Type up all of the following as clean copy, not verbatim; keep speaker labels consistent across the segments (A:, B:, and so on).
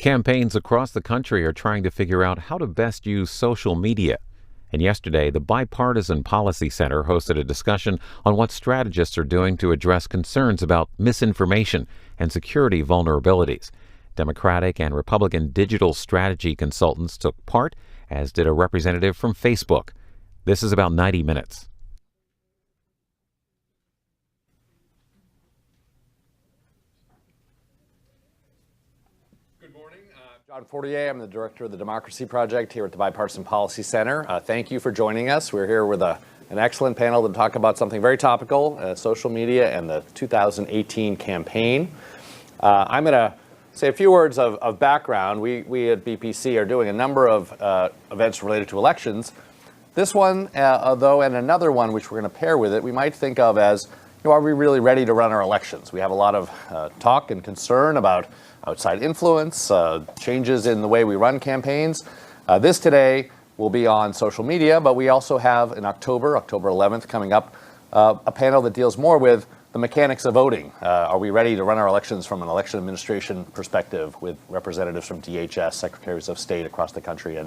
A: Campaigns across the country are trying to figure out how to best use social media. And yesterday, the Bipartisan Policy Center hosted a discussion on what strategists are doing to address concerns about misinformation and security vulnerabilities. Democratic and Republican digital strategy consultants took part, as did a representative from Facebook. This is about 90 minutes.
B: John Fortier, I'm the director of the Democracy Project here at the Bipartisan Policy Center. Thank you for joining us. We're here with an excellent panel to talk about something very topical, social media and the 2018 campaign. I'm going to say a few words of background. We at BPC are doing a number of events related to elections. This one, though, and another one which we're going to pair with it, we might think of as, are we really ready to run our elections? We have a lot of talk and concern about outside influence, changes in the way we run campaigns. This today will be on social media, but we also have in October 11th coming up, a panel that deals more with the mechanics of voting. Are we ready to run our elections from an election administration perspective with representatives from DHS, secretaries of state across the country,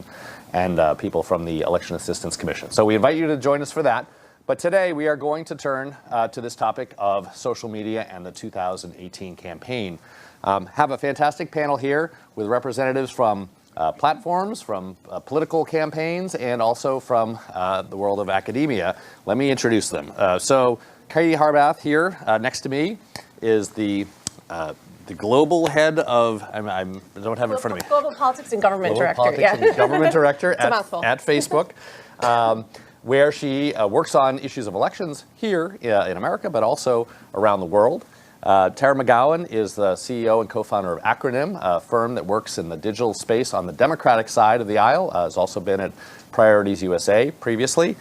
B: and people from the Election Assistance Commission. So we invite you to join us for that. But today we are going to turn to this topic of social media and the 2018 campaign. Have a fantastic panel here with representatives from platforms, from political campaigns, and also from the world of academia. Let me introduce them. So Katie Harbath here next to me is the global head of, I don't have it in front of me.
C: Global Politics and Government Director.
B: And Government Director at Facebook. Where she works on issues of elections here in America, but also around the world. Tara McGowan is the CEO and co-founder of Acronym, a firm that works in the digital space on the Democratic side of the aisle. Has also been at Priorities USA previously.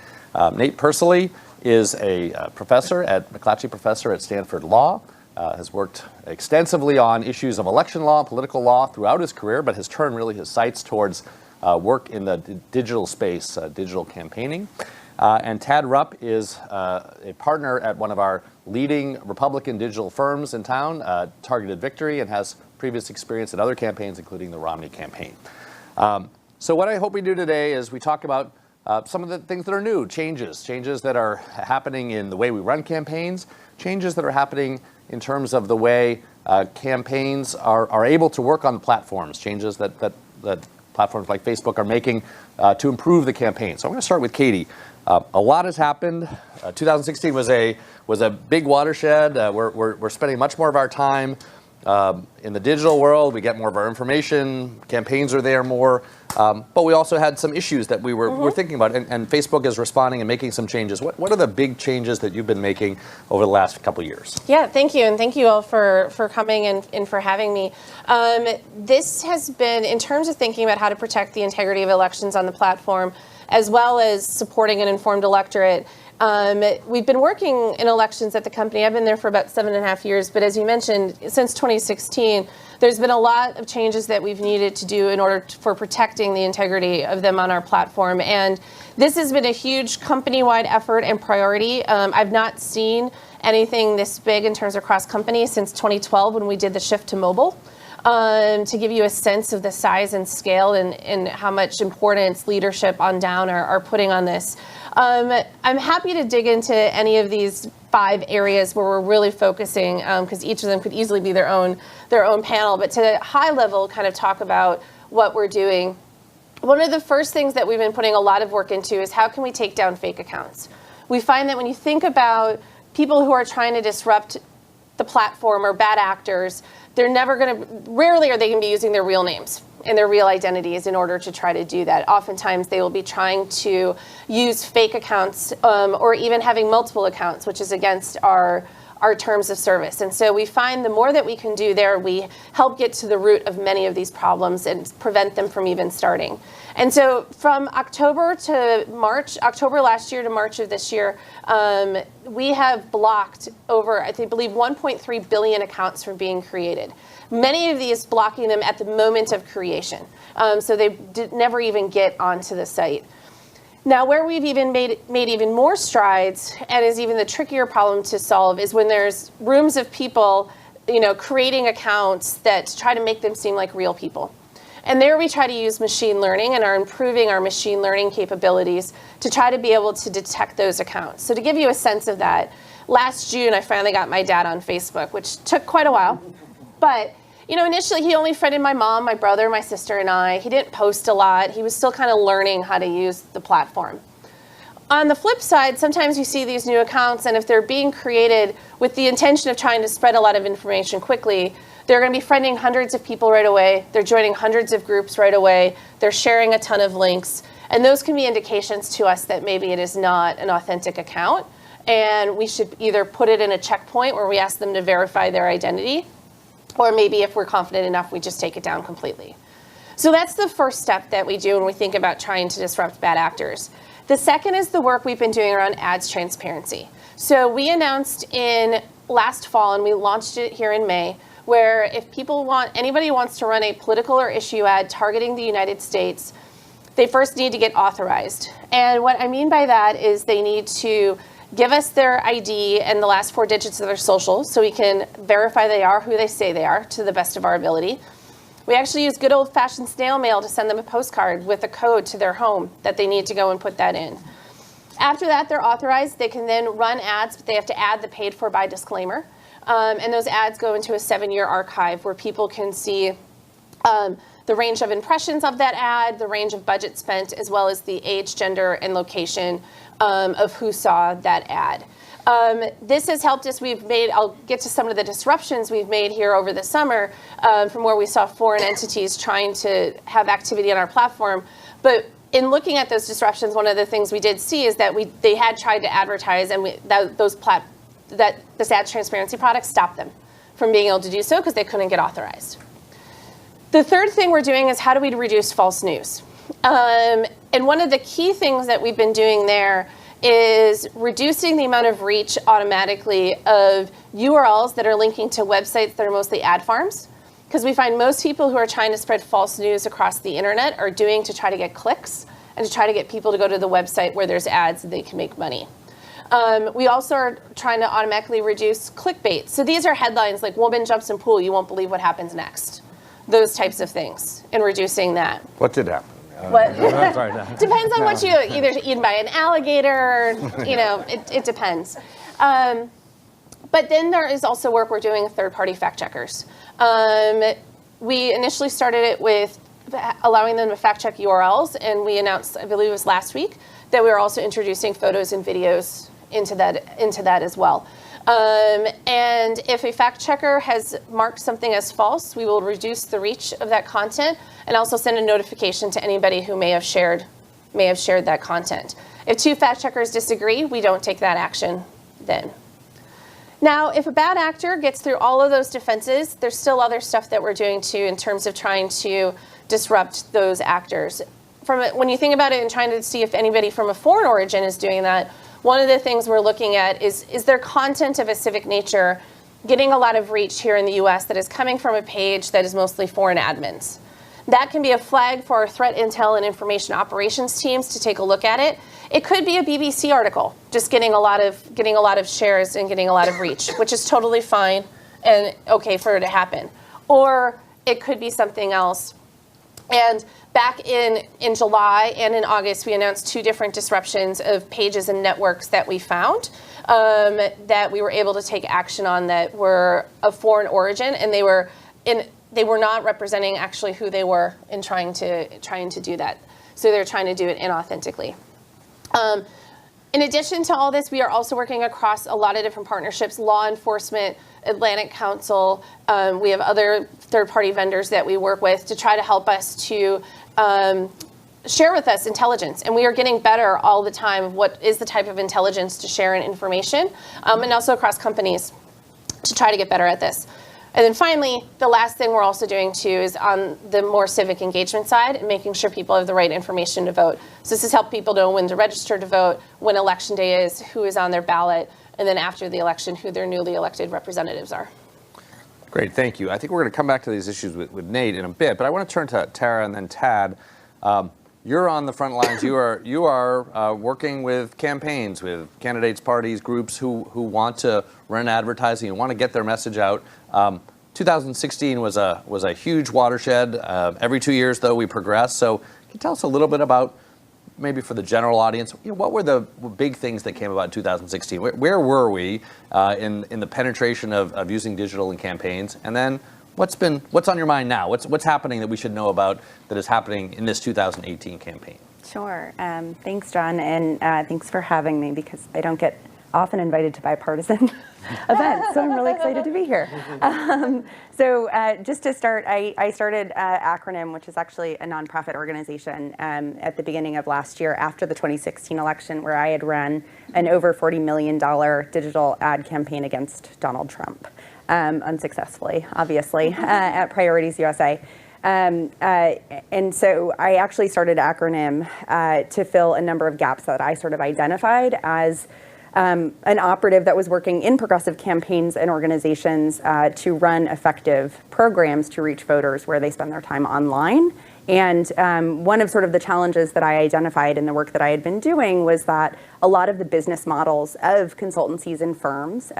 B: Nate Persily is a professor at McClatchy Professor at Stanford Law. Has worked extensively on issues of election law, political law throughout his career, but has turned really his sights towards work in the digital space, digital campaigning. And Tad Rupp is a partner at one of our leading Republican digital firms in town, Targeted Victory, and has previous experience in other campaigns, including the Romney campaign. So what I hope we do today is we talk about some of the things that are new, changes that are happening in the way we run campaigns, changes that are happening in terms of the way campaigns are able to work on platforms, changes that platforms like Facebook are making to improve the campaign. So I'm going to start with Katie. A lot has happened. 2016 was a big watershed. We're spending much more of our time in the digital world. We get more of our information. Campaigns are there more. But we also had some issues that we were thinking about, and Facebook is responding and making some changes. What are the big changes that you've been making over the last couple of years?
C: Yeah, thank you, and thank you all for coming and for having me. This has been, in terms of thinking about how to protect the integrity of elections on the platform, as well as supporting an informed electorate. We've been working in elections at the company. I've been there for about 7.5 years, but as you mentioned, since 2016, there's been a lot of changes that we've needed to do in order for protecting the integrity of them on our platform. And this has been a huge company-wide effort and priority. I've not seen anything this big in terms of cross-company since 2012 when we did the shift to mobile. To give you a sense of the size and scale and how much importance leadership on down are putting on this. I'm happy to dig into any of these 5 areas where we're really focusing, because each of them could easily be their own panel, but to high level kind of talk about what we're doing. One of the first things that we've been putting a lot of work into is how can we take down fake accounts. We find that when you think about people who are trying to disrupt the platform or bad actors, rarely are they going to be using their real names and their real identities in order to try to do that. Oftentimes they will be trying to use fake accounts or even having multiple accounts, which is against our terms of service. And so we find the more that we can do there, we help get to the root of many of these problems and prevent them from even starting. And so from October last year to March of this year, we have blocked over, I believe, 1.3 billion accounts from being created. Many of these blocking them at the moment of creation. So they never even get onto the site. Now, where we've even made even more strides, and is even the trickier problem to solve, is when there's rooms of people, creating accounts that try to make them seem like real people. And there we try to use machine learning and are improving our machine learning capabilities to try to be able to detect those accounts. So to give you a sense of that, last June I finally got my dad on Facebook, which took quite a while. But initially he only friended my mom, my brother, my sister, and I. He didn't post a lot. He was still kind of learning how to use the platform. On the flip side, sometimes you see these new accounts, and if they're being created with the intention of trying to spread a lot of information quickly, they're going to be friending hundreds of people right away. They're joining hundreds of groups right away. They're sharing a ton of links. And those can be indications to us that maybe it is not an authentic account. And we should either put it in a checkpoint where we ask them to verify their identity, or maybe if we're confident enough, we just take it down completely. So that's the first step that we do when we think about trying to disrupt bad actors. The second is the work we've been doing around ads transparency. So we announced in last fall, and we launched it here in May, where if anybody wants to run a political or issue ad targeting the United States, they first need to get authorized. And what I mean by that is they need to give us their ID and the last 4 digits of their social so we can verify they are who they say they are to the best of our ability. We actually use good old-fashioned snail mail to send them a postcard with a code to their home that they need to go and put that in. After that, they're authorized. They can then run ads, but they have to add the paid for by disclaimer. And those ads go into a 7-year archive where people can see the range of impressions of that ad, the range of budget spent, as well as the age, gender, and location of who saw that ad. This has helped us. I'll get to some of the disruptions we've made here over the summer from where we saw foreign entities trying to have activity on our platform. But in looking at those disruptions, one of the things we did see is that they had tried to advertise, and this ad transparency product stopped them from being able to do so because they couldn't get authorized. The third thing we're doing is how do we reduce false news? And one of the key things that we've been doing there is reducing the amount of reach automatically of URLs that are linking to websites that are mostly ad farms. Because we find most people who are trying to spread false news across the internet are doing to try to get clicks and to try to get people to go to the website where there's ads and they can make money. We also are trying to automatically reduce clickbait. So these are headlines like "woman jumps in pool, you won't believe what happens next." Those types of things, and reducing that.
B: What did happen?
C: Depends on what you either eaten by an alligator. It depends. But then there is also work we're doing with third-party fact checkers. We initially started it with allowing them to fact check URLs, and we announced, I believe it was last week, that we were also introducing photos and videos into that as well. And if a fact checker has marked something as false, we will reduce the reach of that content and also send a notification to anybody who may have shared that content. If 2 fact checkers disagree, we don't take that action then. Now, if a bad actor gets through all of those defenses, there's still other stuff that we're doing too in terms of trying to disrupt those actors. When you think about it and trying to see if anybody from a foreign origin is doing that, one of the things we're looking at is their content of a civic nature getting a lot of reach here in the US that is coming from a page that is mostly foreign admins. That can be a flag for our threat intel and information operations teams to take a look at it. It could be a BBC article, just getting a lot of shares and getting a lot of reach, which is totally fine and okay for it to happen. Or it could be something else. And back in July and in August, we announced 2 different disruptions of pages and networks that we found that we were able to take action on that were of foreign origin, and they were not representing actually who they were in trying to do that. So they're trying to do it inauthentically. In addition to all this, we are also working across a lot of different partnerships, law enforcement, Atlantic Council. We have other third-party vendors that we work with to try to help us to share with us intelligence. And we are getting better all the time of what is the type of intelligence to share and information, and also across companies to try to get better at this. And then finally, the last thing we're also doing too is on the more civic engagement side and making sure people have the right information to vote. So this has helped people know when to register to vote, when election day is, who is on their ballot, and then after the election, who their newly elected representatives are.
B: Great, thank you. I think we're going to come back to these issues with Nate in a bit, but I want to turn to Tara and then Tad. You're on the front lines. You are working with campaigns, with candidates, parties, groups who want to run advertising and want to get their message out. 2016 was a huge watershed. Every 2 years, though, we progress. So can you tell us a little bit about, maybe for the general audience, what were the big things that came about in 2016? Where were we in the penetration of using digital in campaigns? And then what's on your mind now? What's happening that we should know about that is happening in this 2018 campaign?
D: Sure. Thanks, John, and thanks for having me, because I don't get often invited to bipartisan events, so I'm really excited to be here. Just to start, I started Acronym, which is actually a nonprofit organization, at the beginning of last year after the 2016 election, where I had run an over $40 million digital ad campaign against Donald Trump, unsuccessfully, obviously, at Priorities USA. And so I actually started Acronym to fill a number of gaps that I sort of identified as an operative that was working in progressive campaigns and organizations to run effective programs to reach voters where they spend their time online. And one of sort of the challenges that I identified in the work that I had been doing was that a lot of the business models of consultancies and firms,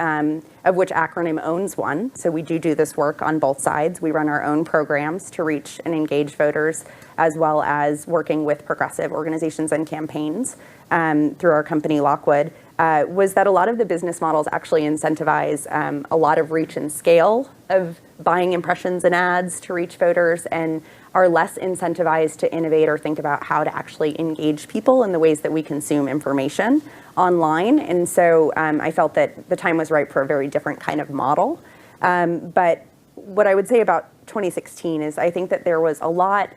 D: of which Acronym owns one, so we do this work on both sides. We run our own programs to reach and engage voters, as well as working with progressive organizations and campaigns through our company Lockwood, was that a lot of the business models actually incentivize a lot of reach and scale of buying impressions and ads to reach voters, and are less incentivized to innovate or think about how to actually engage people in the ways that we consume information online. And so I felt that the time was right for a very different kind of model. But what I would say about 2016 is I think that there was a lot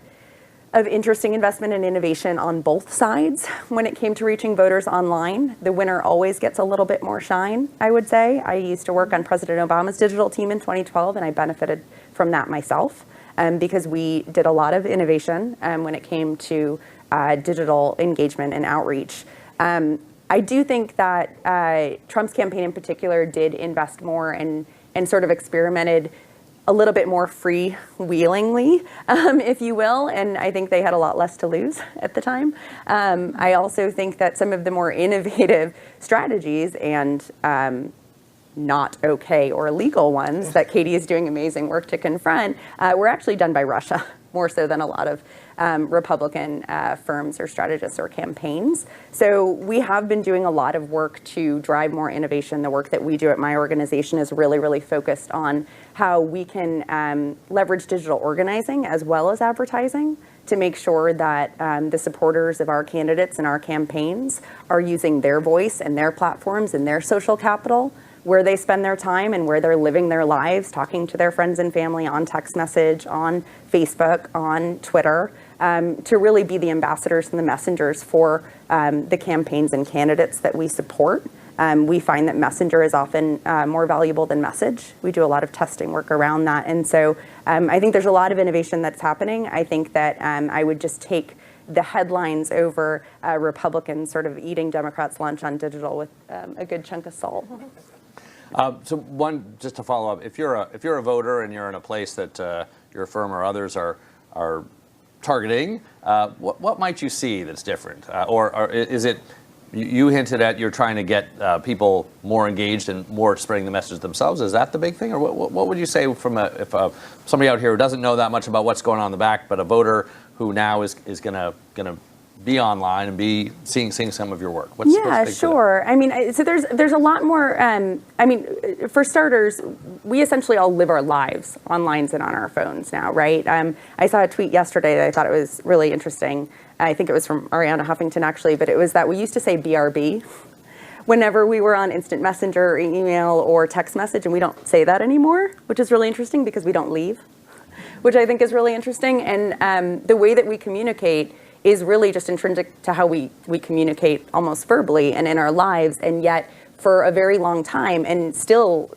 D: of interesting investment and innovation on both sides when it came to reaching voters online. The winner always gets a little bit more shine, I would say. I used to work on President Obama's digital team in 2012, and I benefited from that myself, because we did a lot of innovation when it came to digital engagement and outreach. I do think that Trump's campaign in particular did invest more and sort of experimented a little bit more freewheelingly, if you will, and I think they had a lot less to lose at the time. I also think that some of the more innovative strategies and not okay or illegal ones that Katie is doing amazing work to confront were actually done by Russia, more so than a lot of Republican firms or strategists or campaigns. So we have been doing a lot of work to drive more innovation. The work that we do at my organization is really, really focused on how we can leverage digital organizing as well as advertising to make sure that the supporters of our candidates and our campaigns are using their voice and their platforms and their social capital where they spend their time and where they're living their lives, talking to their friends and family on text message, on Facebook, on Twitter, to really be the ambassadors and the messengers for the campaigns and candidates that we support. We find that messenger is often more valuable than message. We do a lot of testing work around that. And so I think there's a lot of innovation that's happening. I think that I would just take the headlines over Republicans sort of eating Democrats' lunch on digital with a good chunk of salt.
B: So just to follow up, if you're a voter and you're in a place that your firm or others are targeting, what might you see that's different? Or is it, you hinted at you're trying to get people more engaged and more spreading the message themselves. Is that the big thing? Or what would you say from if somebody out here who doesn't know that much about what's going on in the back, but a voter who now is gonna be online and be seeing some of your work? What's
D: sure. I mean, so there's a lot more. I mean, for starters, we essentially all live our lives online and on our phones now, right? I saw a tweet yesterday that I thought it was really interesting. I think it was from Ariana Huffington, actually, but it was that we used to say BRB whenever we were on instant messenger or email or text message, and we don't say that anymore, which is really interesting because we don't leave, which I think is really interesting. And the way that we communicate is really just intrinsic to how we communicate almost verbally and in our lives. And yet for a very long time, and still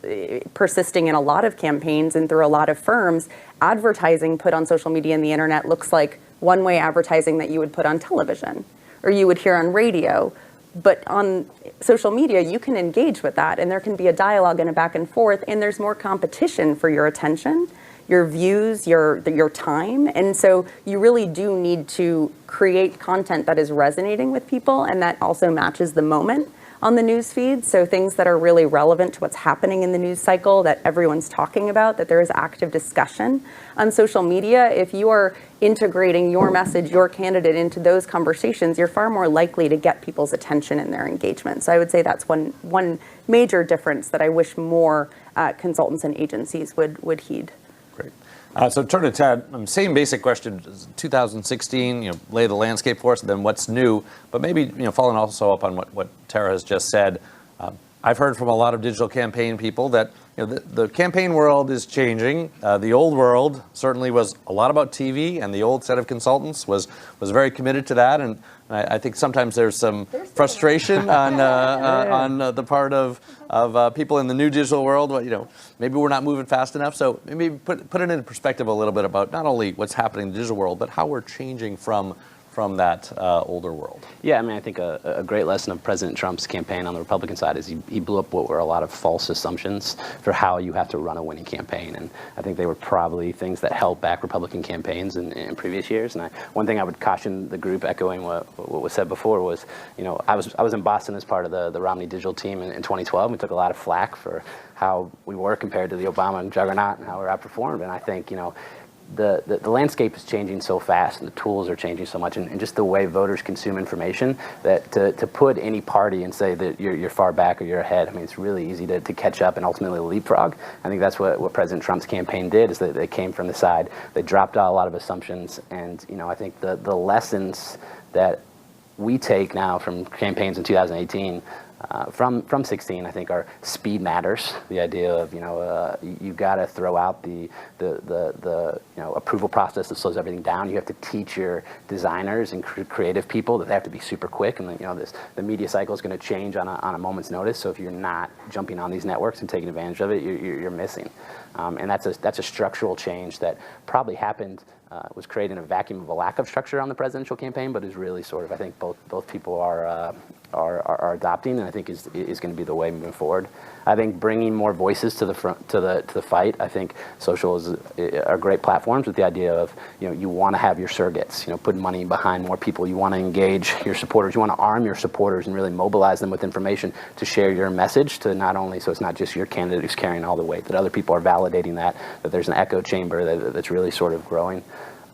D: persisting in a lot of campaigns and through a lot of firms, advertising put on social media and the internet looks like one-way advertising that you would put on television or you would hear on radio. But on social media, you can engage with that, and there can be a dialogue and a back and forth, and there's more competition for your attention, your views, your time. And so you really do need to create content that is resonating with people and that also matches the moment on the news feed. So things that are really relevant to what's happening in the news cycle that everyone's talking about, that there is active discussion on social media. If you are integrating your message, your candidate into those conversations, you're far more likely to get people's attention and their engagement. So I would say that's one major difference that I wish more consultants and agencies would heed.
B: Great. So turn to Ted. Same basic question. 2016, lay the landscape for us. Then what's new? But maybe following also up on what Tara has just said. I've heard from a lot of digital campaign people that the campaign world is changing. The old world certainly was a lot about TV, and the old set of consultants was very committed to that. And I think sometimes there's some frustration on the part of people in the new digital world. Maybe we're not moving fast enough. So maybe put it into perspective a little bit about not only what's happening in the digital world, but how we're changing from that older world.
E: Yeah, I think a great lesson of President Trump's campaign on the Republican side is he blew up what were a lot of false assumptions for how you have to run a winning campaign. And I think they were probably things that held back Republican campaigns in previous years. And one thing I would caution the group, echoing what was said before, was, I was in Boston as part of the Romney digital team in 2012. We took a lot of flack for how we were compared to the Obama juggernaut and how we were outperformed. And I think, the landscape is changing so fast, and the tools are changing so much, and just the way voters consume information, that to put any party and say that you're far back or you're ahead, it's really easy to catch up and ultimately leapfrog. I think that's what President Trump's campaign did, is that they came from the side, they dropped out a lot of assumptions, and I think the lessons that we take now from campaigns in 2018 from 16, I think, are speed matters. The idea of you've got to throw out the approval process that slows everything down. You have to teach your designers and creative people that they have to be super quick, and the media cycle is going to change on a moment's notice. So if you're not jumping on these networks and taking advantage of it, you're missing. And that's a structural change that probably happened. Was created in a vacuum of a lack of structure on the presidential campaign, but is really sort of, I think, both people are adopting, and I think is going to be the way moving forward. I think bringing more voices to the front, to the fight. I think social are great platforms with the idea of you want to have your surrogates, put money behind more people. You want to engage your supporters. You want to arm your supporters and really mobilize them with information to share your message, to not only, so it's not just your candidate who's carrying all the weight, that other people are validating that there's an echo chamber that's really sort of growing.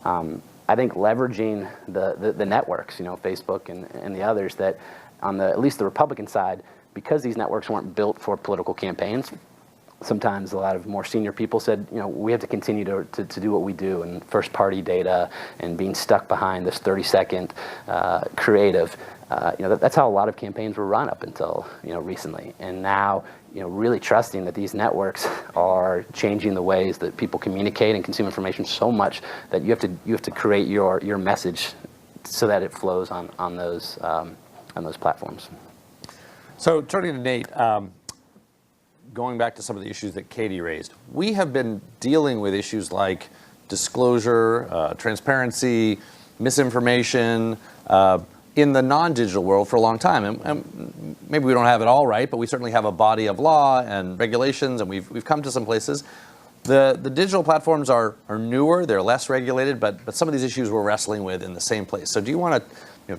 E: I think leveraging the networks, Facebook and the others, that on at least the Republican side, because these networks weren't built for political campaigns, sometimes a lot of more senior people said, we have to continue to do what we do, and first party data and being stuck behind this 30-second creative. That's how a lot of campaigns were run up until recently. And now, really trusting that these networks are changing the ways that people communicate and consume information so much that you have to create your message so that it flows on those platforms.
B: So turning to Nate, going back to some of the issues that Katie raised, we have been dealing with issues like disclosure, transparency, misinformation, in the non-digital world for a long time. And maybe we don't have it all right, but we certainly have a body of law and regulations, and we've come to some places. The digital platforms are newer, they're less regulated, but some of these issues we're wrestling with in the same place. So do you want to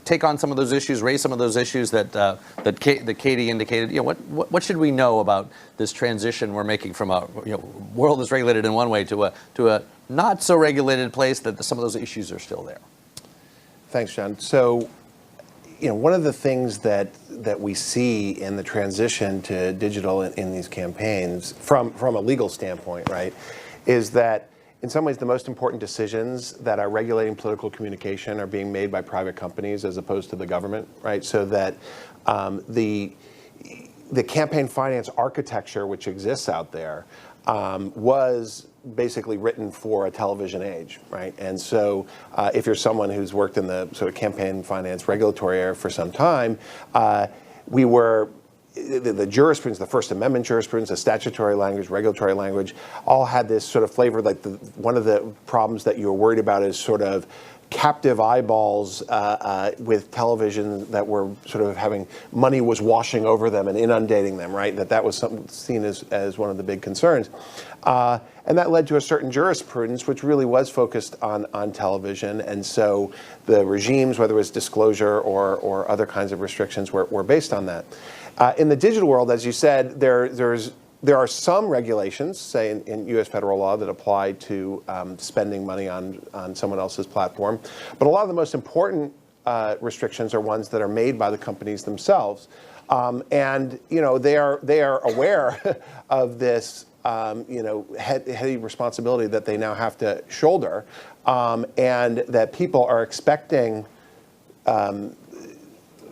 B: take on some of those issues, raise some of those issues that Katie indicated? What should we know about this transition we're making from a world that's regulated in one way to a not so regulated place, that some of those issues are still there?
F: Thanks, John. So, one of the things that we see in the transition to digital in these campaigns, from a legal standpoint, right, is that in some ways the most important decisions that are regulating political communication are being made by private companies as opposed to the government, right? So that the campaign finance architecture which exists out there was basically written for a television age, right? And so if you're someone who's worked in the sort of campaign finance regulatory area for some time, the jurisprudence, the First Amendment jurisprudence, the statutory language, regulatory language, all had this sort of flavor. Like one of the problems that you were worried about is sort of captive eyeballs with television that were sort of having money was washing over them and inundating them, right? That was something seen as one of the big concerns. And that led to a certain jurisprudence, which really was focused on television. And so the regimes, whether it was disclosure or other kinds of restrictions, were based on that. In the digital world, as you said, there are some regulations, say in U.S. federal law, that apply to spending money on someone else's platform. But a lot of the most important restrictions are ones that are made by the companies themselves. And they are aware of this heavy responsibility that they now have to shoulder, and that people are expecting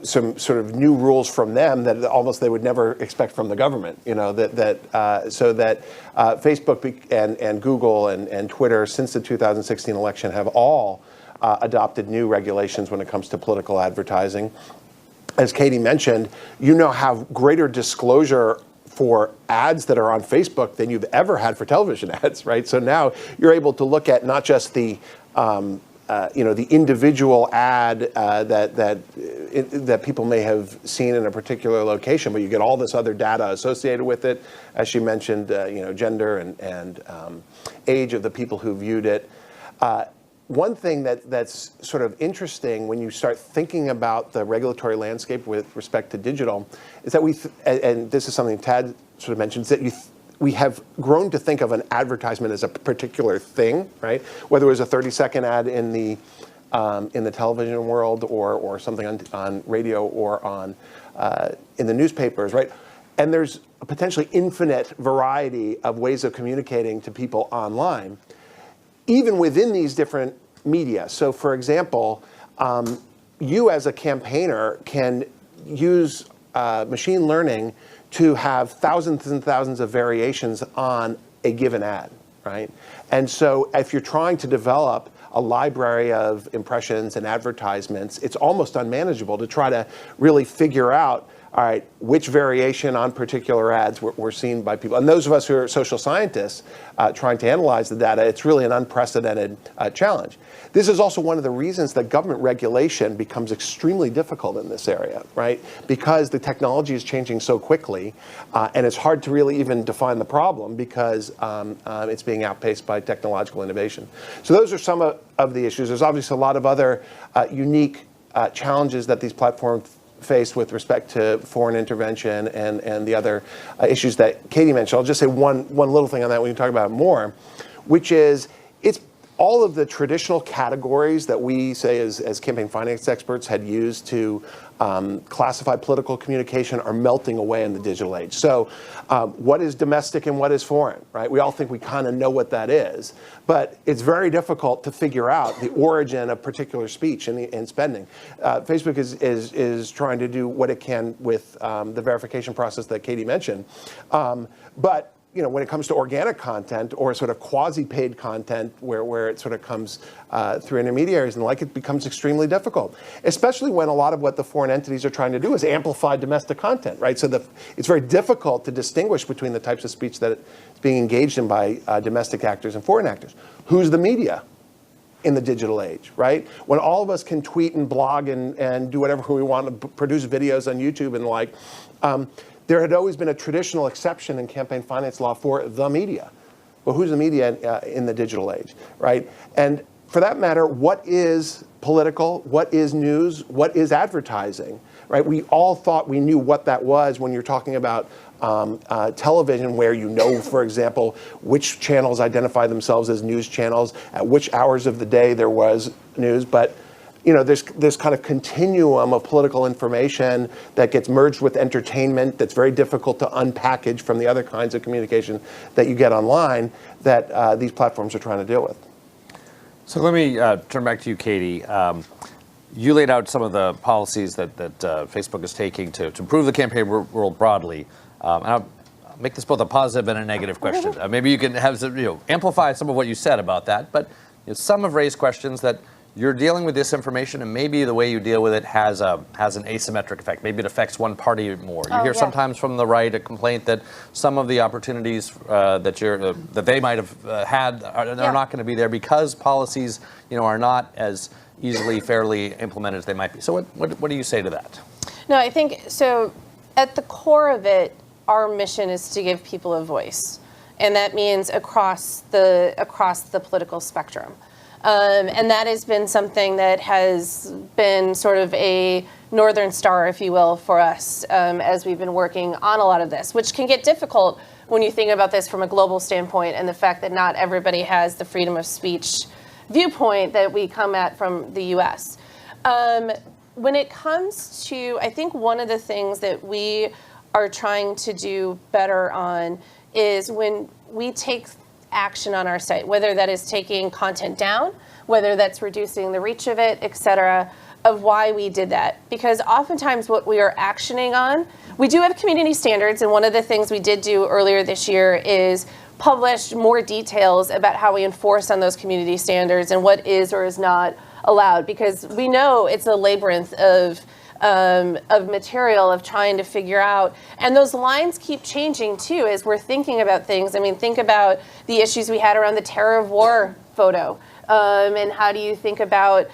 F: some sort of new rules from them that almost they would never expect from the government. So that Facebook and Google and Twitter since the 2016 election have all adopted new regulations when it comes to political advertising. As Katie mentioned, you now have greater disclosure for ads that are on Facebook than you've ever had for television ads, right? So now you're able to look at not just the the individual ad that people may have seen in a particular location, but you get all this other data associated with it, as she mentioned, gender and age of the people who viewed it. One thing that's sort of interesting when you start thinking about the regulatory landscape with respect to digital is that and this is something Tad sort of mentioned, is that we have grown to think of an advertisement as a particular thing, right? Whether it was a 30-second ad in the television world or something on radio or on in the newspapers, right? And there's a potentially infinite variety of ways of communicating to people online, even within these different media. So, for example, you as a campaigner can use machine learning to have thousands and thousands of variations on a given ad, right? And so if you're trying to develop a library of impressions and advertisements, it's almost unmanageable to try to really figure out, all right, which variation on particular ads were seen by people. And those of us who are social scientists trying to analyze the data, it's really an unprecedented challenge. This is also one of the reasons that government regulation becomes extremely difficult in this area, right? Because the technology is changing so quickly, and it's hard to really even define the problem because it's being outpaced by technological innovation. So those are some of the issues. There's obviously a lot of other unique challenges that these platforms face with respect to foreign intervention and the other issues that Katie mentioned. I'll just say one little thing on that. We can talk about it more, which is it's all of the traditional categories that we say as campaign finance experts had used to classify political communication are melting away in the digital age. So what is domestic and what is foreign, right? We all think we kind of know what that is, but it's very difficult to figure out the origin of particular speech and spending. Facebook is trying to do what it can with the verification process that Katie mentioned, but when it comes to organic content or sort of quasi-paid content where it sort of comes through intermediaries and the like, it becomes extremely difficult, especially when a lot of what the foreign entities are trying to do is amplify domestic content, right? So it's very difficult to distinguish between the types of speech that is being engaged in by domestic actors and foreign actors. Who's the media in the digital age, right? When all of us can tweet and blog and do whatever we want to produce videos on YouTube and the like, there had always been a traditional exception in campaign finance law for the media. Well, who's the media in the digital age, right? And for that matter, what is political? What is news? What is advertising, right? We all thought we knew what that was when you're talking about television, where for example, which channels identify themselves as news channels, at which hours of the day there was news, but there's this kind of continuum of political information that gets merged with entertainment that's very difficult to unpackage from the other kinds of communication that you get online that these platforms are trying to deal with.
B: So let me turn back to you, Katie. You laid out some of the policies that Facebook is taking to improve the campaign world broadly. And I'll make this both a positive and a negative question. Maybe you can have amplify some of what you said about that, but some have raised questions that you're dealing with disinformation, and maybe the way you deal with it has an asymmetric effect. Maybe it affects one party more. You hear sometimes from the right a complaint that some of the opportunities that they might have had are not going to be there because policies, are not as easily, fairly implemented as they might be. So what do you say to that?
C: No, I think, so at the core of it, our mission is to give people a voice. And that means across the political spectrum. And that has been something that has been sort of a northern star, if you will, for us as we've been working on a lot of this, which can get difficult when you think about this from a global standpoint and the fact that not everybody has the freedom of speech viewpoint that we come at from the US. When it comes to, I think one of the things that we are trying to do better on is when we take action on our site, whether that is taking content down, whether that's reducing the reach of it, et cetera, of why we did that. Because oftentimes what we are actioning on, we do have community standards, and one of the things we did do earlier this year is publish more details about how we enforce on those community standards and what is or is not allowed, because we know it's a labyrinth of material of trying to figure out, and those lines keep changing too as we're thinking about things. I mean, think about the issues we had around the terror of war photo, and how do you think about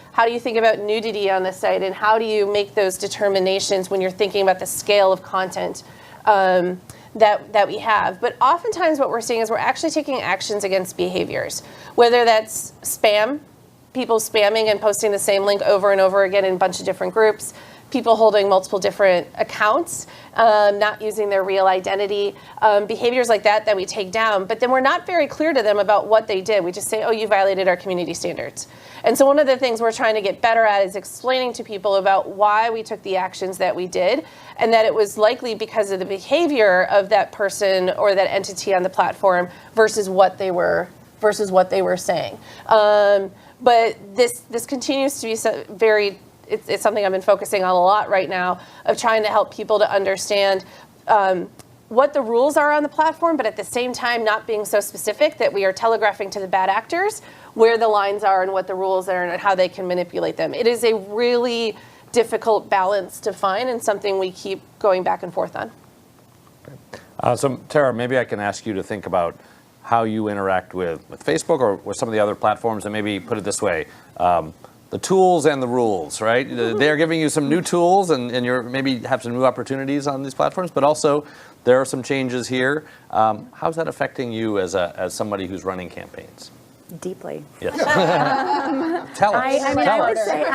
C: nudity on the site, and how do you make those determinations when you're thinking about the scale of content that we have. But oftentimes what we're seeing is we're actually taking actions against behaviors, whether that's spam, people spamming and posting the same link over and over again in a bunch of different groups, people holding multiple different accounts, not using their real identity, behaviors like that we take down, but then we're not very clear to them about what they did. We just say, oh, you violated our community standards. And so one of the things we're trying to get better at is explaining to people about why we took the actions that we did, and that it was likely because of the behavior of that person or that entity on the platform versus what they were saying. But this continues to be very, it's something I've been focusing on a lot right now, of trying to help people to understand what the rules are on the platform, but at the same time not being so specific that we are telegraphing to the bad actors where the lines are and what the rules are and how they can manipulate them. It is a really difficult balance to find and something we keep going back and forth on.
B: So Tara, maybe I can ask you to think about how you interact with Facebook or with some of the other platforms, and maybe put it this way, the tools and the rules, right? They're giving you some new tools, and you're maybe have some new opportunities on these platforms, but also there are some changes here. How's that affecting you as somebody who's running campaigns?
D: Deeply.
B: Yes. Tell us.
D: I would say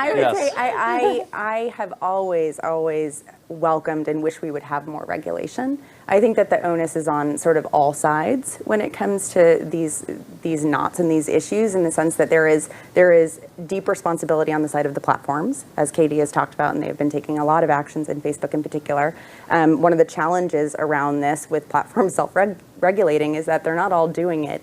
D: I have always welcomed and wish we would have more regulation. I think that the onus is on sort of all sides when it comes to these knots and these issues, in the sense that there is deep responsibility on the side of the platforms, as Katie has talked about, and they've been taking a lot of actions in Facebook in particular. One of the challenges around this with platforms self-regulating is that they're not all doing it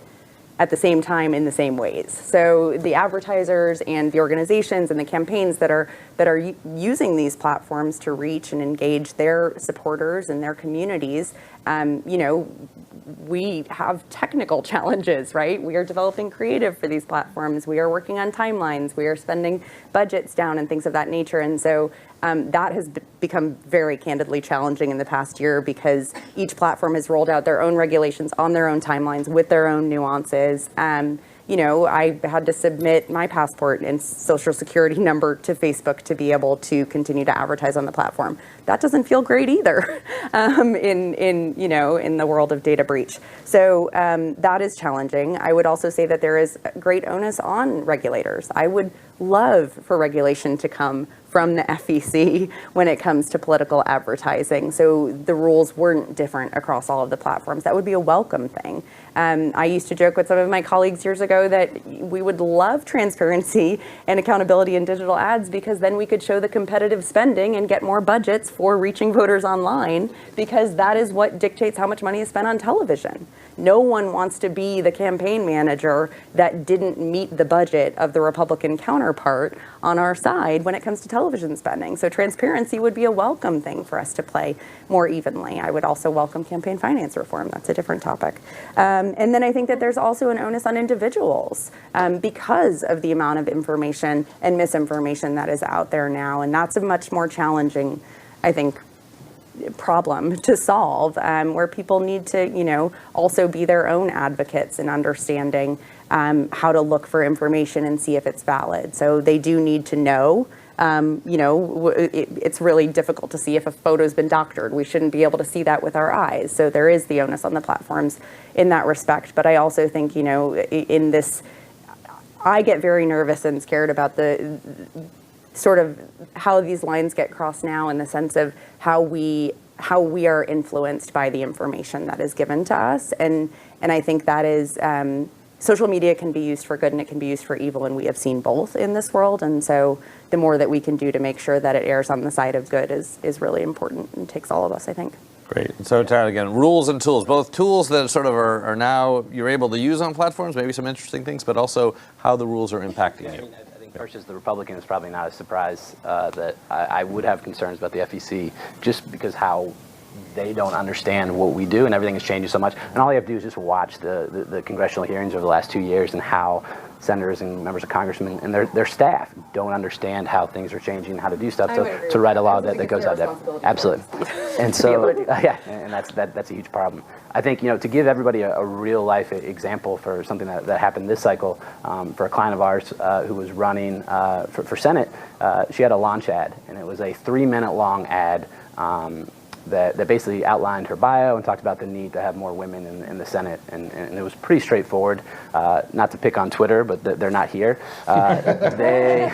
D: at the same time in the same ways. So the advertisers and the organizations and the campaigns that are using these platforms to reach and engage their supporters and their communities, we have technical challenges, right? We are developing creative for these platforms. We are working on timelines. We are spending budgets down and things of that nature. And so that has become very candidly challenging in the past year, because each platform has rolled out their own regulations on their own timelines with their own nuances. I had to submit my passport and social security number to Facebook to be able to continue to advertise on the platform. That doesn't feel great either in the world of data breach. So that is challenging. I would also say that there is great onus on regulators. I would love for regulation to come from the FEC when it comes to political advertising, so the rules weren't different across all of the platforms. That would be a welcome thing. I used to joke with some of my colleagues years ago that we would love transparency and accountability in digital ads, because then we could show the competitive spending and get more budgets for reaching voters online, because that is what dictates how much money is spent on television. No one wants to be the campaign manager that didn't meet the budget of the Republican counterpart on our side when it comes to television spending. So transparency would be a welcome thing for us to play more evenly. I would also welcome campaign finance reform. That's a different topic. And then I think that there's also an onus on individuals because of the amount of information and misinformation that is out there now. And that's a much more challenging, I think, problem to solve, where people need to, also be their own advocates in understanding how to look for information and see if it's valid. So they do need to know. It's really difficult to see if a photo's been doctored. We shouldn't be able to see that with our eyes. So there is the onus on the platforms in that respect. But I also think, in this, I get very nervous and scared about the sort of how these lines get crossed now, in the sense of how we are influenced by the information that is given to us. And I think that is, social media can be used for good and it can be used for evil, and we have seen both in this world. And so the more that we can do to make sure that it errs on the side of good is really important, and takes all of us, I think.
B: Great. And so, Tara, again, rules and tools, both tools that sort of are now you're able to use on platforms, maybe some interesting things, but also how the rules are impacting you.
E: I think first, as the Republican, it's probably not a surprise that I would have concerns about the FEC, just because how they don't understand what we do, and everything is changing so much. And all you have to do is just watch the congressional hearings over the last 2 years, and how senators and members of congressmen and their staff don't understand how things are changing, how to do stuff, to write a law that goes out there. Absolutely. And so, and that's a huge problem. I think, to give everybody a real life example for something that happened this cycle, for a client of ours who was running for Senate, she had a launch ad, and it was a 3-minute long ad that basically outlined her bio and talked about the need to have more women in the Senate, and it was pretty straightforward. Not to pick on Twitter, but they're not here. They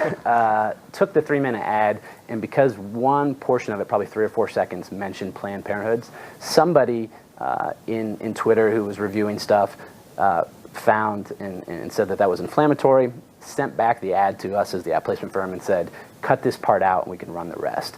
E: took the 3-minute ad, and because one portion of it, probably 3 or 4 seconds, mentioned Planned Parenthoods, somebody in Twitter who was reviewing stuff found and said that was inflammatory, sent back the ad to us as the ad placement firm and said, cut this part out and we can run the rest.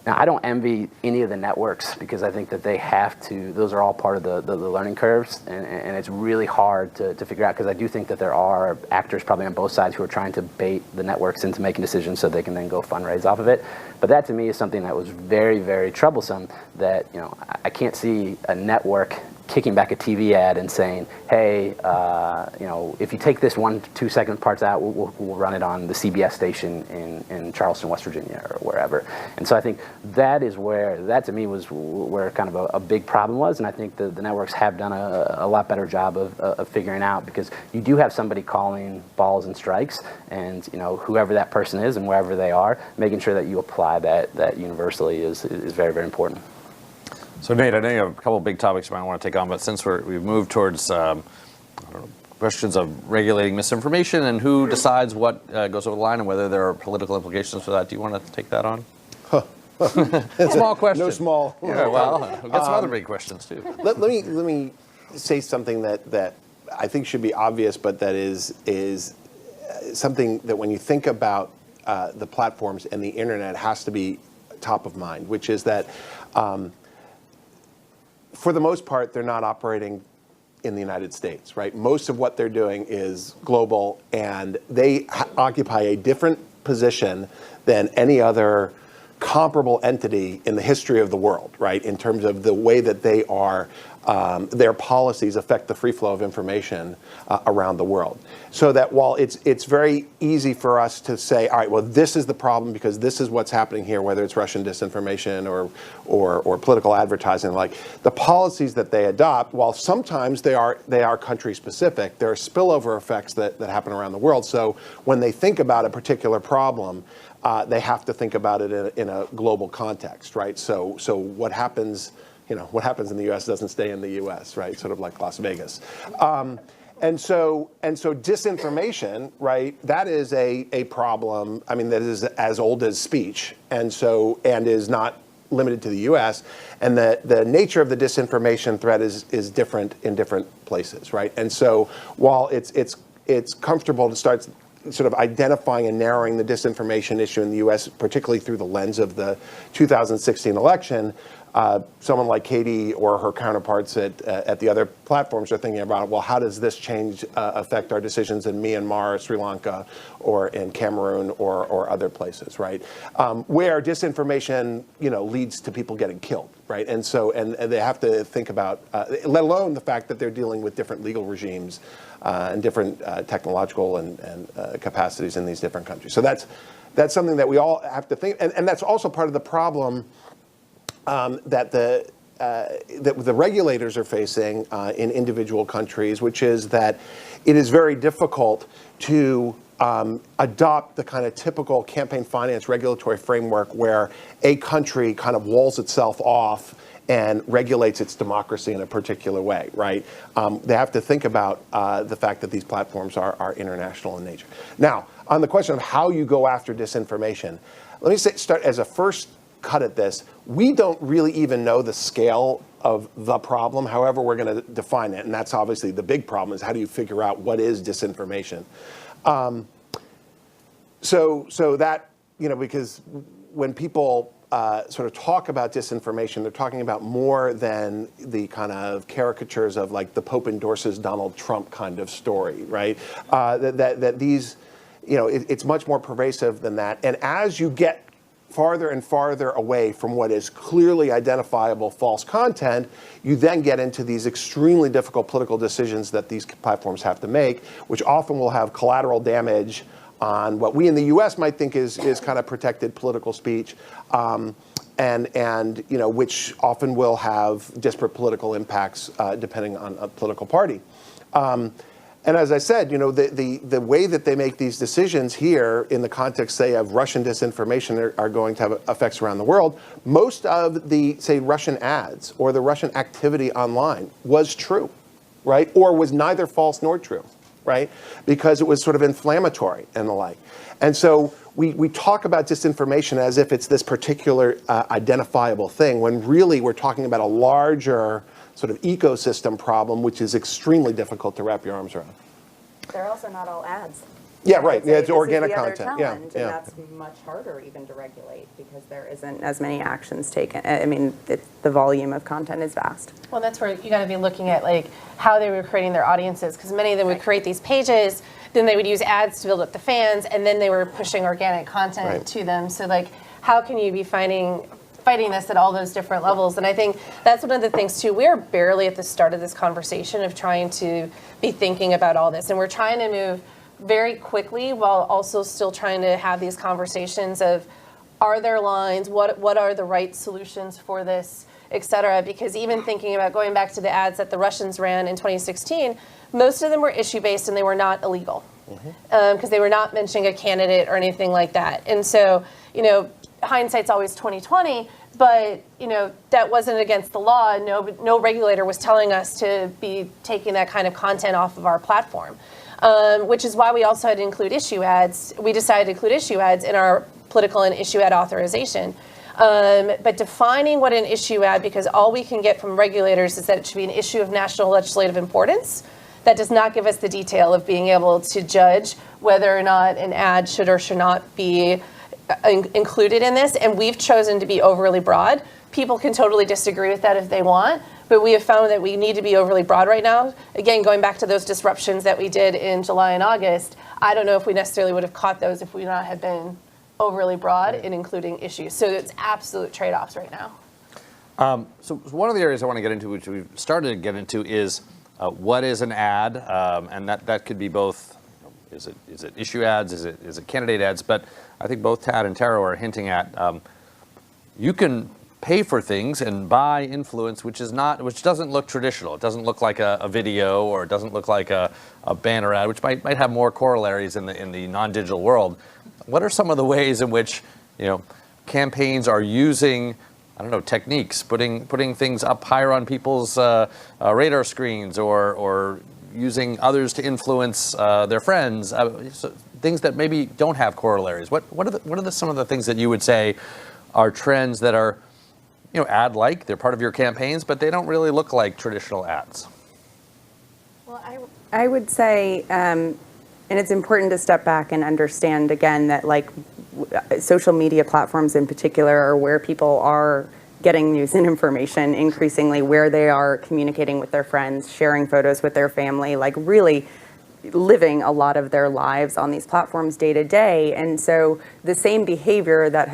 E: Now, I don't envy any of the networks, because I think that they have to, those are all part of the learning curves, and it's really hard to figure out, because I do think that there are actors probably on both sides who are trying to bait the networks into making decisions so they can then go fundraise off of it. But that to me is something that was very, very troublesome, that I can't see a network kicking back a TV ad and saying, hey, if you take this 1-2 second parts out, we'll run it on the CBS station in Charleston, West Virginia, or wherever. And so I think that to me was where kind of a big problem was. And I think the networks have done a lot better job of figuring out, because you do have somebody calling balls and strikes, and whoever that person is and wherever they are, making sure that you apply that universally is very, very important.
B: So, Nate, I know you have a couple of big topics you might want to take on, but since we've moved towards questions of regulating misinformation and who decides what goes over the line and whether there are political implications for that, do you want to take that on? Small question.
F: No small.
B: Yeah, well, we've got some other big questions, too.
F: Let me say something that I think should be obvious, but that is something that when you think about the platforms and the internet has to be top of mind, which is that for the most part, they're not operating in the United States, right? Most of what they're doing is global, and they occupy a different position than any other comparable entity in the history of the world, right? In terms of the way that they are, their policies affect the free flow of information around the world. So that while it's very easy for us to say, all right, well, this is the problem because this is what's happening here, whether it's Russian disinformation or political advertising, like the policies that they adopt, while sometimes they are country specific, there are spillover effects that happen around the world. So when they think about a particular problem, they have to think about it in a global context, right? So what happens, what happens in the U.S. doesn't stay in the U.S., right? Sort of like Las Vegas. And so disinformation, right? That is a problem. I mean, that is as old as speech, and is not limited to the U.S. And the nature of the disinformation threat is different in different places, right? And so while it's comfortable to start sort of identifying and narrowing the disinformation issue in the U.S., particularly through the lens of the 2016 election, someone like Katie or her counterparts at the other platforms are thinking about, well, how does this change affect our decisions in Myanmar, Sri Lanka, or in Cameroon or other places, right? Where disinformation, leads to people getting killed, right? And so they have to think about, let alone the fact that they're dealing with different legal regimes and different technological and capacities in these different countries. So that's something that we all have to think, and that's also part of the problem that that the regulators are facing in individual countries, which is that it is very difficult to adopt the kind of typical campaign finance regulatory framework where a country kind of walls itself off and regulates its democracy in a particular way, right? They have to think about the fact that these platforms are international in nature. Now, on the question of how you go after disinformation, let me start as a first cut at this. We don't really even know the scale of the problem, however we're going to define it, and that's obviously the big problem, is how do you figure out what is disinformation? So that, because when people sort of talk about disinformation, they're talking about more than the kind of caricatures of like the Pope endorses Donald Trump kind of story, right? That these, it's much more pervasive than that. And as you get farther and farther away from what is clearly identifiable false content, you then get into these extremely difficult political decisions that these platforms have to make, which often will have collateral damage on what we in the U.S. might think is kind of protected political speech, and which often will have disparate political impacts depending on a political party. And as I said, the way that they make these decisions here in the context, say, of Russian disinformation are going to have effects around the world. Most of the, say, Russian ads or the Russian activity online was true, right? Or was neither false nor true, right? Because it was sort of inflammatory and the like. And so we talk about disinformation as if it's this particular identifiable thing, when really we're talking about a larger sort of ecosystem problem, which is extremely difficult to wrap your arms around.
D: They're also not all ads.
F: Yeah, right. Yeah, it's organic content.
D: Yeah, and that's much harder even to regulate because there isn't as many actions taken. I mean, the volume of content is vast.
C: Well, that's where you got to be looking at like how they were creating their audiences, because many of them would create these pages, then they would use ads to build up the fans, and then they were pushing organic content to them. So like, how can you be fighting this at all those different levels? And I think that's one of the things too. We're barely at the start of this conversation of trying to be thinking about all this, and we're trying to move very quickly while also still trying to have these conversations of, are there lines, what are the right solutions for this, et cetera? Because even thinking about going back to the ads that the Russians ran in 2016, most of them were issue-based and they were not illegal, because they were not mentioning a candidate or anything like that. And so, hindsight's always 20/20, but that wasn't against the law. No regulator was telling us to be taking that kind of content off of our platform, which is why we also had to include issue ads. We decided to include issue ads in our political and issue ad authorization. But defining what an issue ad, because all we can get from regulators is that it should be an issue of national legislative importance. That does not give us the detail of being able to judge whether or not an ad should or should not be included in this, and we've chosen to be overly broad. People can totally disagree with that if they want, but we have found that we need to be overly broad right now. Again, going back to those disruptions that we did in July and August, I don't know if we necessarily would have caught those if we not have been overly broad in including issues. So it's absolute trade-offs right now.
B: So one of the areas I want to get into, which we've started to get into, is what is an ad, and that could be both. Is it issue ads? Is it candidate ads? But I think both Tad and Tara are hinting at you can pay for things and buy influence, which doesn't look traditional. It doesn't look like a video, or it doesn't look like a banner ad, which might have more corollaries in the non-digital world. What are some of the ways in which campaigns are using, I don't know, techniques, putting things up higher on people's radar screens, or using others to influence their friends, so things that maybe don't have corollaries? What are some of the things that you would say are trends that are ad-like? They're part of your campaigns, but they don't really look like traditional ads.
D: Well, I would say, and it's important to step back and understand again that social media platforms in particular are where people are getting news and information increasingly, where they are communicating with their friends, sharing photos with their family, really living a lot of their lives on these platforms day to day. And so the same behavior that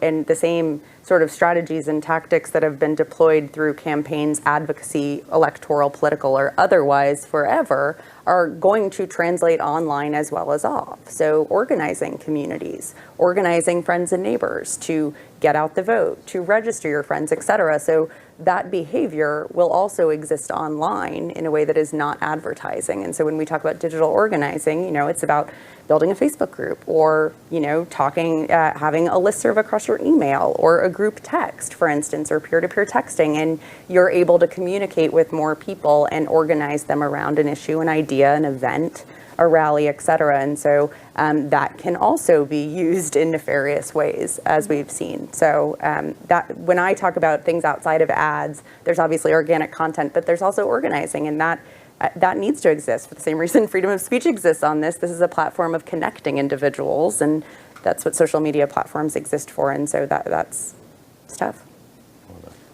D: and the same sort of strategies and tactics that have been deployed through campaigns, advocacy, electoral, political, or otherwise forever are going to translate online as well as off. So organizing communities, organizing friends and neighbors to get out the vote, to register your friends, et cetera. So that behavior will also exist online in a way that is not advertising. And so when we talk about digital organizing, it's about building a Facebook group, or talking, having a listserv across your email, or a group text, for instance, or peer-to-peer texting, and you're able to communicate with more people and organize them around an issue, an idea, an event, a rally, et cetera. And so that can also be used in nefarious ways, as we've seen. So that when I talk about things outside of ads, there's obviously organic content, but there's also organizing, and that needs to exist for the same reason freedom of speech exists on this. This is a platform of connecting individuals, and that's what social media platforms exist for. And so that's tough.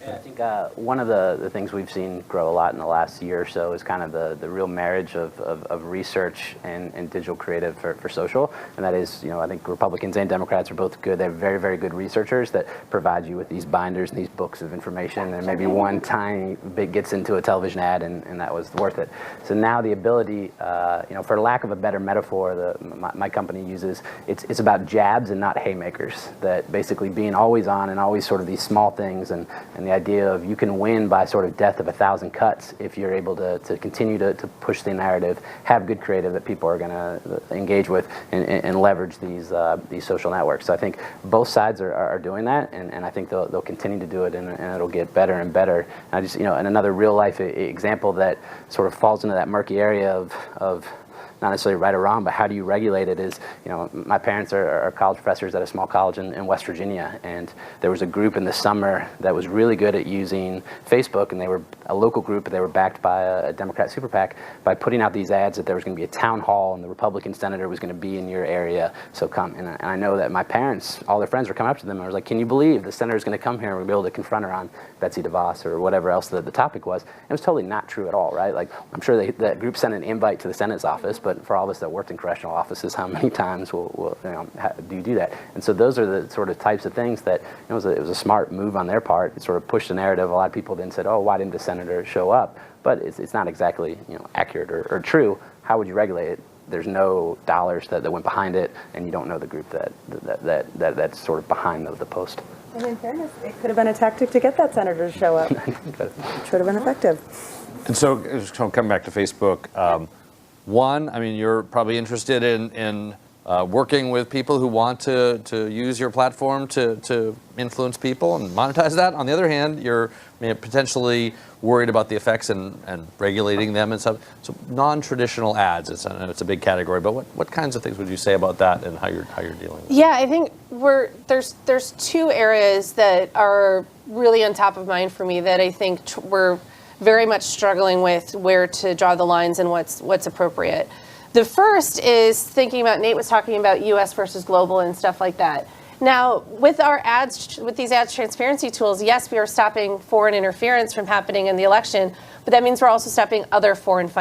E: Yeah, I think one of the things we've seen grow a lot in the last year or so is kind of the real marriage of research and digital creative for social. And that is, I think Republicans and Democrats are both good. They're very, very good researchers that provide you with these binders and these books of information, and maybe one tiny bit gets into a television ad, and that was worth it. So now the ability, for lack of a better metaphor, my company uses, it's about jabs and not haymakers. That basically being always on and always sort of these small things, and the idea of you can win by sort of death of 1,000 cuts if you're able to continue to push the narrative, have good creative that people are going to engage with, and leverage these social networks. So I think both sides are doing that, and I think they'll continue to do it, and it'll get better and better. And I just, and another real life example that sort of falls into that murky area of not necessarily right or wrong, but how do you regulate it is, my parents are college professors at a small college in West Virginia, and there was a group in the summer that was really good at using Facebook, and they were a local group, but they were backed by a Democrat super PAC by putting out these ads that there was going to be a town hall and the Republican senator was going to be in your area, so come. And I know that my parents, all their friends were coming up to them, and I was like, can you believe the senator's going to come here and we're going to be able to confront her on Betsy DeVos or whatever else the topic was? It was totally not true at all, right? Like, I'm sure that group sent an invite to the Senate's office, but for all of us that worked in congressional offices, how many times do you do that? And so those are the sort of types of things that it was a smart move on their part. It sort of pushed the narrative. A lot of people then said, oh, why didn't the senator show up? But it's not exactly accurate or true. How would you regulate it? There's no dollars that went behind it, and you don't know the group that's sort of behind the post.
D: And in fairness, it could have been a tactic to get that senator to show up. It should have been effective.
B: And so coming back to Facebook, one, I mean, you're probably interested in working with people who want to use your platform to influence people and monetize that. On the other hand, you're potentially worried about the effects and regulating them and stuff. So non-traditional ads, it's a big category, but what kinds of things would you say about that and how you're dealing with it?
C: Yeah, I think there's two areas that are really on top of mind for me that I think we're very much struggling with where to draw the lines and what's appropriate. The first is thinking about, Nate was talking about US versus global and stuff like that. Now, with these ads transparency tools, yes, we are stopping foreign interference from happening in the election, but that means we're also stopping other foreign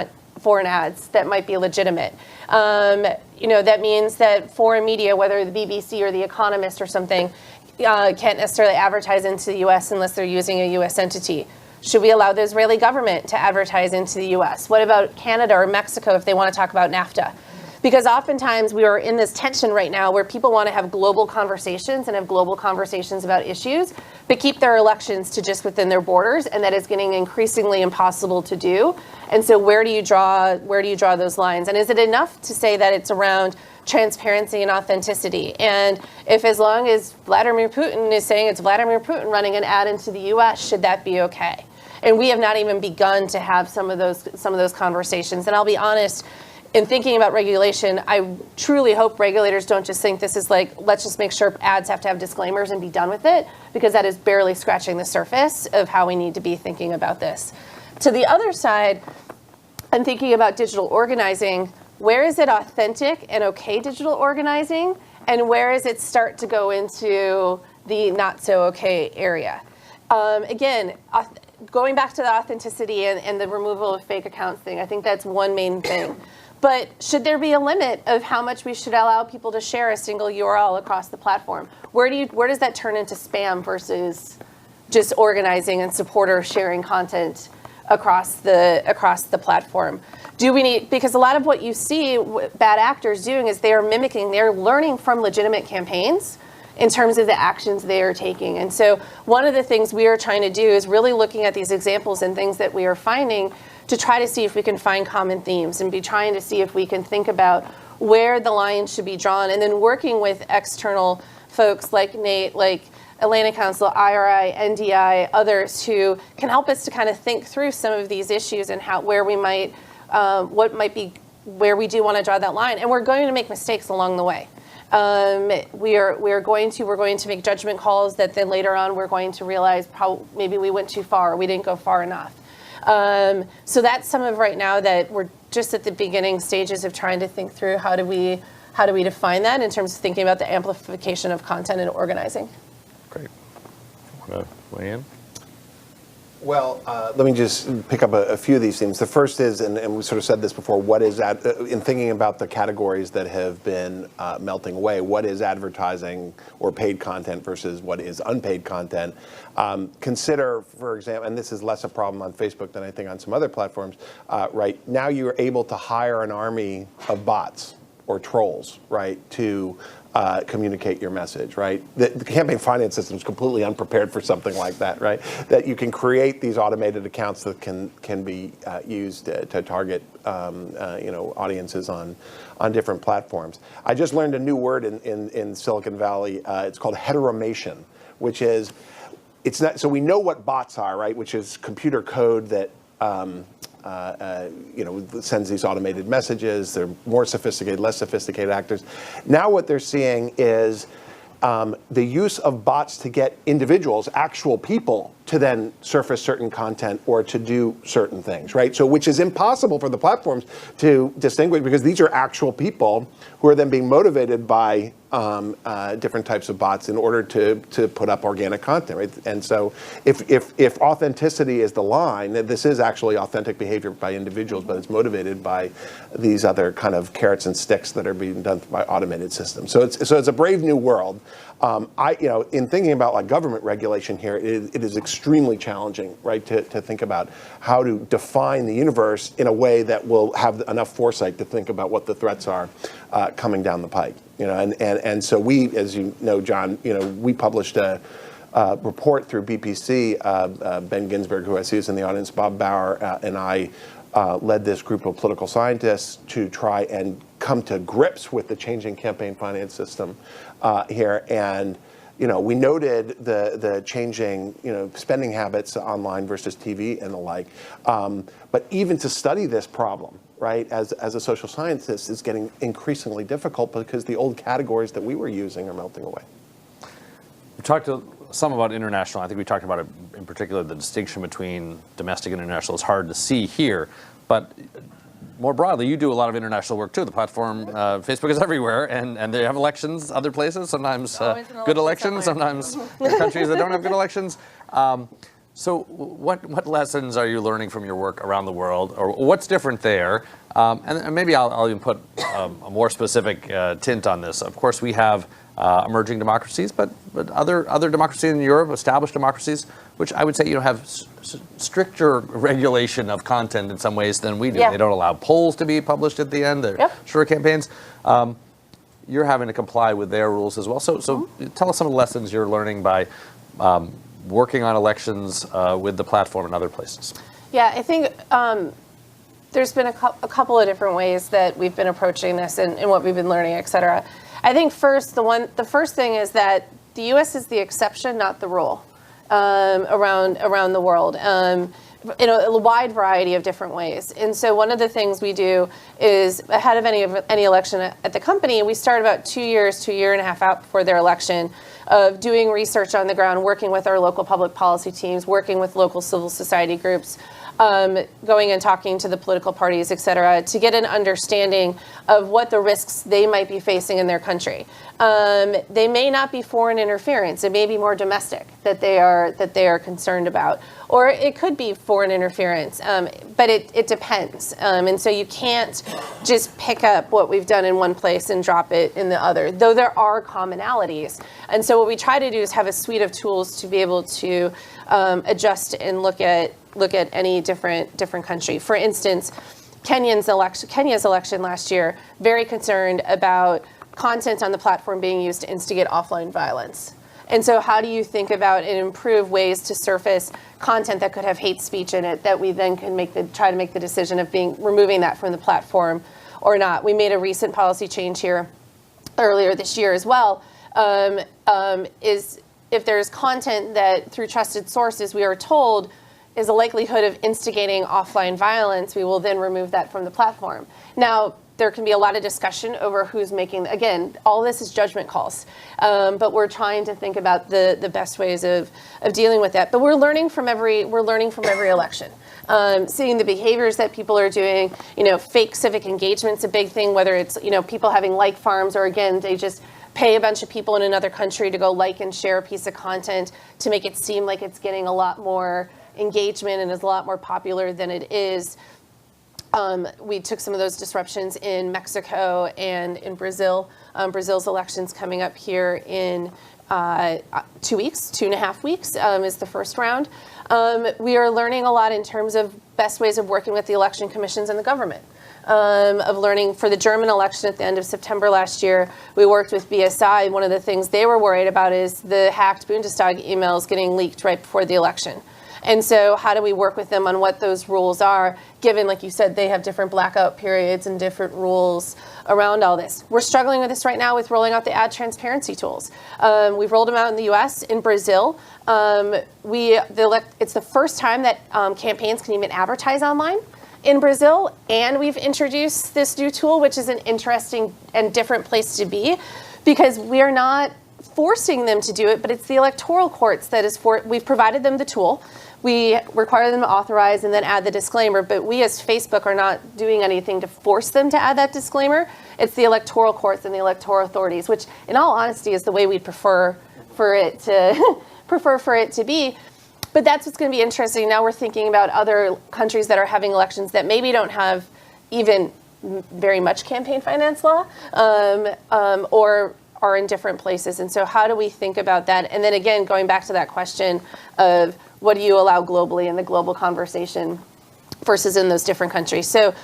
C: ads that might be legitimate. That means that foreign media, whether the BBC or The Economist or something, can't necessarily advertise into the US unless they're using a US entity. Should we allow the Israeli government to advertise into the US? What about Canada or Mexico if they want to talk about NAFTA? Because oftentimes we are in this tension right now where people want to have global conversations and have global conversations about issues, but keep their elections to just within their borders, and that is getting increasingly impossible to do. And so where do you draw those lines? And is it enough to say that it's around transparency and authenticity? And if, as long as Vladimir Putin is saying it's Vladimir Putin running an ad into the US, should that be okay? And we have not even begun to have some of those conversations. And I'll be honest, in thinking about regulation, I truly hope regulators don't just think this is like, let's just make sure ads have to have disclaimers and be done with it, because that is barely scratching the surface of how we need to be thinking about this. To the other side, I'm thinking about digital organizing. Where is it authentic and okay digital organizing? And where does it start to go into the not so okay area? Again, going back to the authenticity and the removal of fake accounts thing, I think that's one main thing. But should there be a limit of how much we should allow people to share a single URL across the platform? Where does that turn into spam versus just organizing and supporter sharing content across the platform? Do we need, because a lot of what you see bad actors doing is they're learning from legitimate campaigns in terms of the actions they are taking. And so one of the things we are trying to do is really looking at these examples and things that we are finding to try to see if we can find common themes and be trying to see if we can think about where the line should be drawn, and then working with external folks like Nate, like Atlantic Council, IRI, NDI, others who can help us to kind of think through some of these issues and how where we might, what might be where we do want to draw that line. And we're going to make mistakes along the way. We're going to make judgment calls that then later on we're going to realize how maybe we went too far or we didn't go far enough. So that's some of right now that we're just at the beginning stages of trying to think through how do we define that in terms of thinking about the amplification of content and organizing.
B: Great. Want to weigh in?
F: Well, let me just pick up a few of these themes. The first is, and we sort of said this before, what is in thinking about the categories that have been melting away, what is advertising or paid content versus what is unpaid content? Consider, for example, and this is less a problem on Facebook than I think on some other platforms, right? Now you're able to hire an army of bots or trolls, right, to communicate your message, right? The campaign finance system is completely unprepared for something like that, right? That you can create these automated accounts that can be used to target audiences on different platforms. I just learned a new word in Silicon Valley. It's called heteromation, which is it's not. So we know what bots are, right? Which is computer code that sends these automated messages. They're more sophisticated, less sophisticated actors. Now what they're seeing is the use of bots to get individuals, actual people, to then surface certain content or to do certain things, right? So which is impossible for the platforms to distinguish because these are actual people who are then being motivated by different types of bots in order to put up organic content, right? And so if authenticity is the line, this is actually authentic behavior by individuals, but it's motivated by these other kind of carrots and sticks that are being done by automated systems. So it's a brave new world. In thinking about like government regulation here, it is extremely challenging, right, to think about how to define the universe in a way that will have enough foresight to think about what the threats are coming down the pike. And so we, as you know, John, we published a report through BPC. Ben Ginsberg, who I see is in the audience, Bob Bauer, and I led this group of political scientists to try and come to grips with the changing campaign finance system here. And we noted the changing spending habits online versus TV and the like. But even to study this problem, right, as a social scientist, is getting increasingly difficult because the old categories that we were using are melting away.
B: We talked some about international. I think we talked about it in particular, the distinction between domestic and international is hard to see here. But more broadly, you do a lot of international work too. The platform, Facebook is everywhere, and they have elections other places, sometimes good elections, sometimes countries that don't have good elections. So what lessons are you learning from your work around the world, or what's different there? And maybe I'll even put a more specific tint on this. Of course, we have emerging democracies, but other democracies in Europe, established democracies, which I would say have stricter regulation of content in some ways than we do. Yeah. They don't allow polls to be published at the end. They're shorter campaigns. You're having to comply with their rules as well. So tell us some of the lessons you're learning by working on elections with the platform in other places.
C: Yeah, I think there's been a couple of different ways that we've been approaching this and what we've been learning, et cetera. I think the first thing is that the U.S. is the exception, not the rule, around the world, in a wide variety of different ways. And so one of the things we do is ahead of any election at the company, we start about 2 years to a year and a half out before their election of doing research on the ground, working with our local public policy teams, working with local civil society groups, going and talking to the political parties, et cetera, to get an understanding of what the risks they might be facing in their country. They may not be foreign interference. It may be more domestic that they are concerned about. Or it could be foreign interference, but it depends. And so you can't just pick up what we've done in one place and drop it in the other, though there are commonalities. And so what we try to do is have a suite of tools to be able to adjust and look at any different country. For instance, Kenya's election last year, very concerned about content on the platform being used to instigate offline violence. And so how do you think about and improve ways to surface content that could have hate speech in it that we then can try to make the decision of removing that from the platform or not? We made a recent policy change here earlier this year as well, is if there's content that through trusted sources we are told is a likelihood of instigating offline violence, we will then remove that from the platform. Now, there can be a lot of discussion over who's making, again, all this is judgment calls, but we're trying to think about the best ways of dealing with that. But we're learning from every election. Seeing the behaviors that people are doing, fake civic engagement's a big thing, whether it's, people having like farms or again, they just pay a bunch of people in another country to go like and share a piece of content to make it seem like it's getting a lot more engagement and is a lot more popular than it is. We took some of those disruptions in Mexico and in Brazil. Brazil's election's coming up here in 2 weeks, 2.5 weeks is the first round. We are learning a lot in terms of best ways of working with the election commissions and the government. Of learning for the German election at the end of September last year, we worked with BSI. One of the things they were worried about is the hacked Bundestag emails getting leaked right before the election. And so how do we work with them on what those rules are, given, like you said, they have different blackout periods and different rules around all this. We're struggling with this right now with rolling out the ad transparency tools. We've rolled them out in the US, in Brazil. It's the first time that campaigns can even advertise online in Brazil, and we've introduced this new tool, which is an interesting and different place to be, because we are not forcing them to do it, but it's the electoral courts that is we've provided them the tool. We require them to authorize and then add the disclaimer, but we as Facebook are not doing anything to force them to add that disclaimer. It's the electoral courts and the electoral authorities, which in all honesty is the way we'd prefer for it to be. But that's what's going to be interesting. Now we're thinking about other countries that are having elections that maybe don't have even very much campaign finance law, or are in different places. And so how do we think about that? And then again, going back to that question of what do you allow globally in the global conversation versus in those different countries. So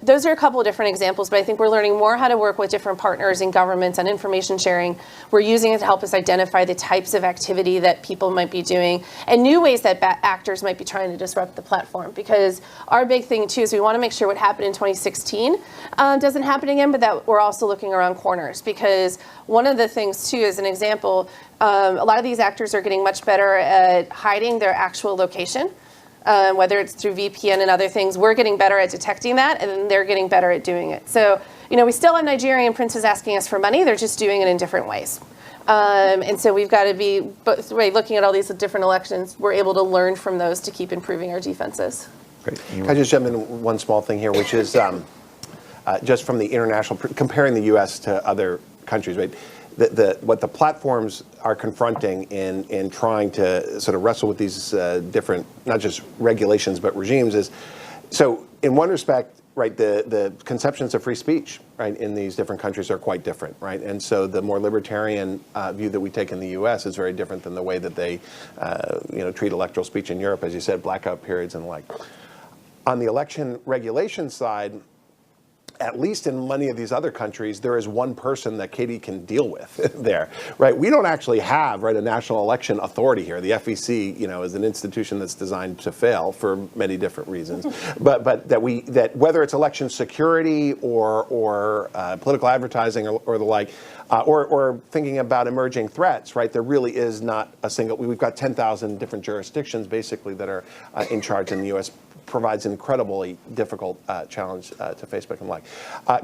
C: those are a couple of different examples, but I think we're learning more how to work with different partners in governments on information sharing. We're using it to help us identify the types of activity that people might be doing and new ways that actors might be trying to disrupt the platform. Because our big thing too is we want to make sure what happened in 2016 doesn't happen again, but that we're also looking around corners. Because one of the things too, as an example, a lot of these actors are getting much better at hiding their actual location. Whether it's through VPN and other things, we're getting better at detecting that, and they're getting better at doing it. So, we still have Nigerian princes asking us for money. They're just doing it in different ways. And so we've got to be, looking at all these different elections, we're able to learn from those to keep improving our defenses.
F: Great. Can I just jump in one small thing here, which is just from the international, comparing the U.S. to other countries, right? What the platforms are confronting in trying to sort of wrestle with these different, not just regulations, but regimes is, so in one respect, right, the conceptions of free speech, right, in these different countries are quite different, right? And so the more libertarian view that we take in the U.S. is very different than the way that they, treat electoral speech in Europe, as you said, blackout periods and the like. On the election regulation side, at least in many of these other countries, there is one person that Katie can deal with there, right? We don't actually have, right, a national election authority here. The FEC, is an institution that's designed to fail for many different reasons. but that whether it's election security or political advertising or the like, or thinking about emerging threats, right? There really is not a single. We've got 10,000 different jurisdictions basically that are in charge in the U.S. Provides an incredibly difficult challenge to Facebook and like.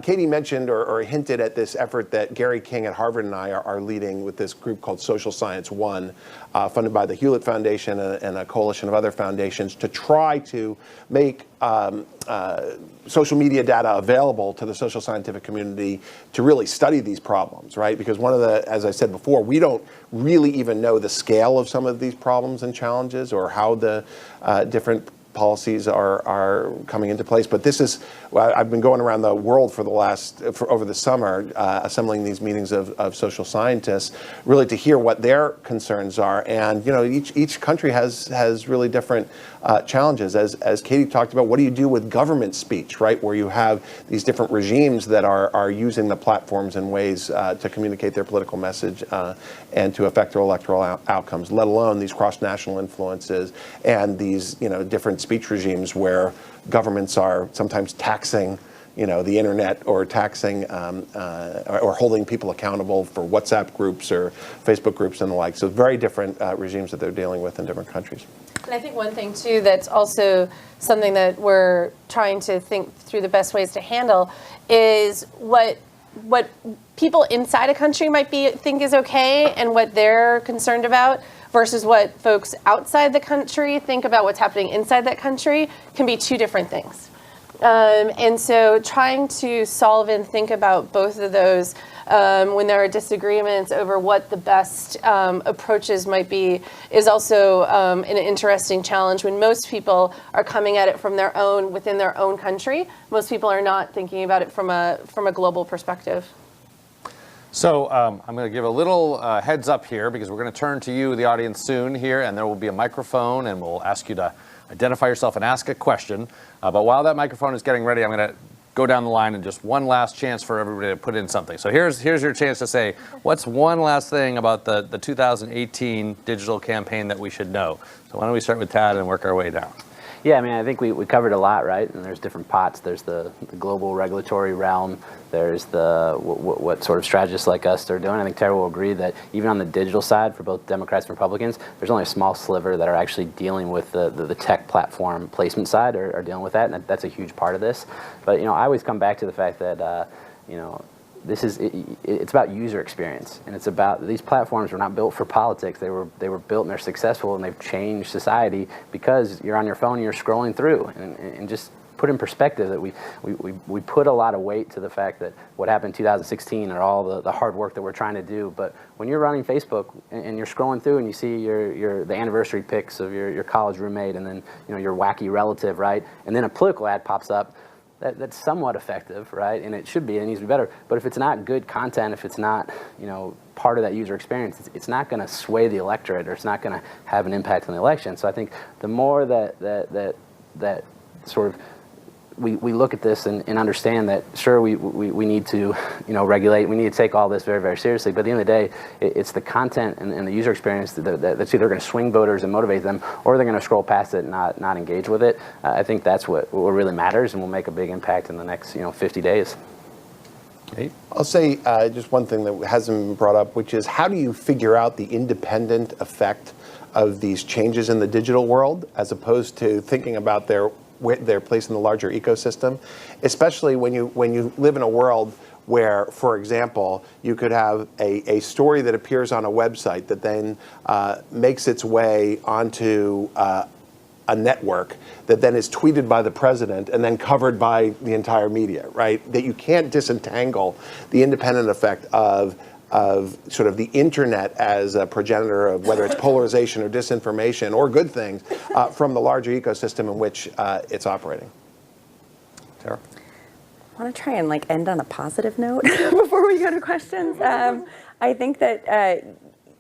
F: Katie mentioned or hinted at this effort that Gary King at Harvard and I are leading with this group called Social Science One, funded by the Hewlett Foundation and a coalition of other foundations to try to make social media data available to the social scientific community to really study these problems, right? Because one of the, as I said before, we don't really even know the scale of some of these problems and challenges or how the different policies are coming into place. But this is, I've been going around the world for over the summer, assembling these meetings of social scientists, really to hear what their concerns are. And each country has really different challenges. As Katie talked about, what do you do with government speech, right? Where you have these different regimes that are using the platforms in ways to communicate their political message and to affect their electoral outcomes, let alone these cross-national influences and these different speech regimes where governments are sometimes taxing the internet or taxing or holding people accountable for WhatsApp groups or Facebook groups and the like. So very different regimes that they're dealing with in different countries.
C: And I think one thing, too, that's also something that we're trying to think through the best ways to handle is what people inside a country might think is okay and what they're concerned about versus what folks outside the country think about what's happening inside that country can be two different things. And so trying to solve and think about both of those when there are disagreements over what the best approaches might be is also an interesting challenge when most people are coming at it from within their own country. Most people are not thinking about it from a global perspective.
B: So I'm going to give a little heads up here because we're going to turn to you, the audience, soon here, and there will be a microphone, and we'll ask you to identify yourself and ask a question. But while that microphone is getting ready, I'm going to go down the line and just one last chance for everybody to put in something. So here's your chance to say, what's one last thing about the 2018 digital campaign that we should know? So why don't we start with Tad and work our way down?
E: Yeah, I mean, I think we covered a lot, right? And there's different pots. There's the global regulatory realm. There's what sort of strategists like us are doing. I think Tara will agree that even on the digital side, for both Democrats and Republicans, there's only a small sliver that are actually dealing with the tech platform placement side or are dealing with that, and that's a huge part of this. But, I always come back to the fact that, it's about user experience, and it's about these platforms were not built for politics. They were built and they're successful, and they've changed society because you're on your phone and you're scrolling through, and just put in perspective that we put a lot of weight to the fact that what happened in 2016 are all the hard work that we're trying to do. But when you're running Facebook and you're scrolling through and you see the anniversary pics of your college roommate and then your wacky relative, right, and then a political ad pops up. That's somewhat effective, right? And it should be, it needs to be better. But if it's not good content, if it's not, part of that user experience, it's not going to sway the electorate, or it's not going to have an impact on the election. So I think the more that sort of we look at this and understand that, sure, we need to, regulate. We need to take all this very, very seriously. But at the end of the day, it's the content and the user experience that's either going to swing voters and motivate them, or they're going to scroll past it and not engage with it. I think that's what really matters, and will make a big impact in the next 50 days.
B: Hey.
F: I'll say just one thing that hasn't been brought up, which is how do you figure out the independent effect of these changes in the digital world, as opposed to thinking about their place in the larger ecosystem, especially when you live in a world where, for example, you could have a story that appears on a website that then makes its way onto a network that then is tweeted by the president and then covered by the entire media, right? That you can't disentangle the independent effect of sort of the internet as a progenitor of whether it's polarization or disinformation or good things from the larger ecosystem in which it's operating.
B: Tara?
D: I want to try and end on a positive note before we go to questions. I think that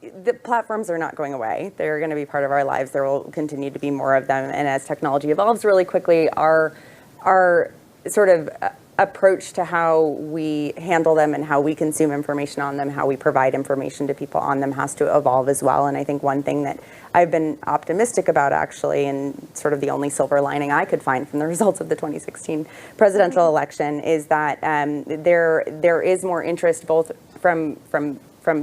D: the platforms are not going away. They're going to be part of our lives. There will continue to be more of them. And as technology evolves really quickly, our sort of approach to how we handle them and how we consume information on them, how we provide information to people on them has to evolve as well. And I think one thing that I've been optimistic about, actually, and sort of the only silver lining I could find from the results of the 2016 presidential election, is that there is more interest both from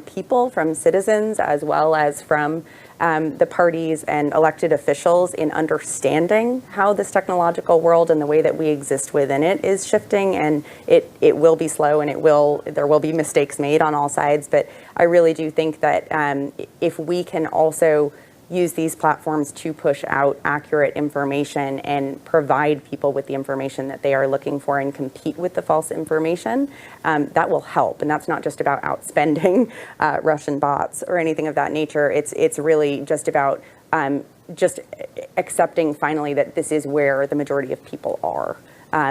D: people, from citizens, as well as from the parties and elected officials in understanding how this technological world and the way that we exist within it is shifting. And it will be slow, and there will be mistakes made on all sides. But I really do think that if we can also use these platforms to push out accurate information and provide people with the information that they are looking for and compete with the false information, that will help. And that's not just about outspending Russian bots or anything of that nature. It's really just about just accepting finally that this is where the majority of people are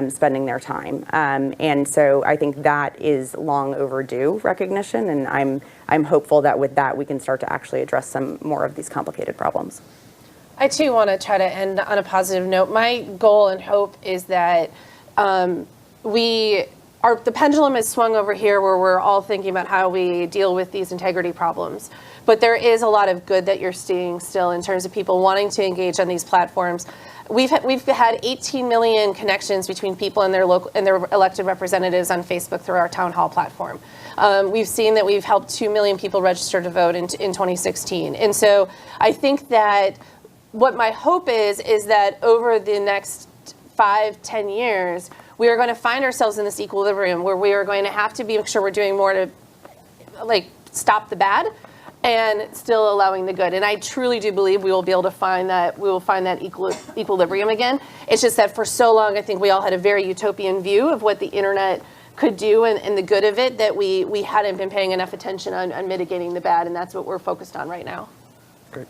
D: spending their time. And so I think that is long overdue recognition, and I'm hopeful that with that we can start to actually address some more of these complicated problems.
C: I too want to try to end on a positive note. My goal and hope is that the pendulum has swung over here where we're all thinking about how we deal with these integrity problems. But there is a lot of good that you're seeing still in terms of people wanting to engage on these platforms. We've had 18 million connections between people and their elected representatives on Facebook through our town hall platform. We've seen that we've helped 2 million people register to vote in 2016. And so I think that what my hope is that over the next 5-10 years, we are going to find ourselves in this equilibrium where we are going to have to make sure we're doing more to stop the bad and still allowing the good. And I truly do believe we will be able to find that equilibrium again. It's just that for so long, I think we all had a very utopian view of what the internet could do and the good of it, that we hadn't been paying enough attention on mitigating the bad, and that's what we're focused on right now.
B: Great.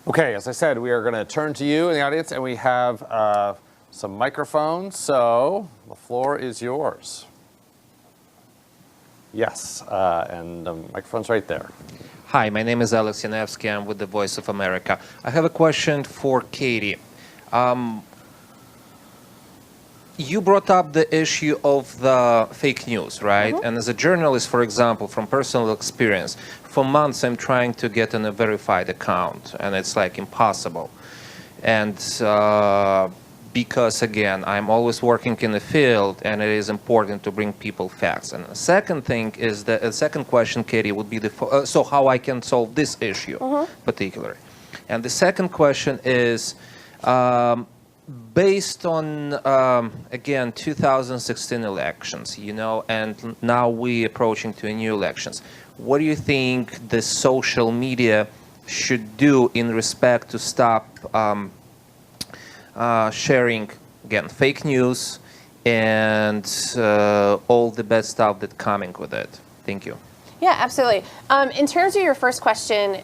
B: Okay, as I said, we are going to turn to you in the audience, and we have some microphones, so the floor is yours. Yes, and the microphone's right there.
G: Hi, my name is Alex Yanevsky. I'm with the Voice of America. I have a question for Katie. You brought up the issue of the fake news, right? Mm-hmm. And as a journalist, for example, from personal experience, for months I'm trying to get on a verified account, and it's like impossible. And because, again, I'm always working in the field, and it is important to bring people facts. And the second thing is the second question, Katie, would be so how I can solve this issue, particularly. And the second question is, based on, again, 2016 elections, and now we're approaching to new elections, what do you think the social media should do in respect to stop sharing, again, fake news and all the bad stuff that's coming with it? Thank you.
C: Yeah, absolutely. In terms of your first question,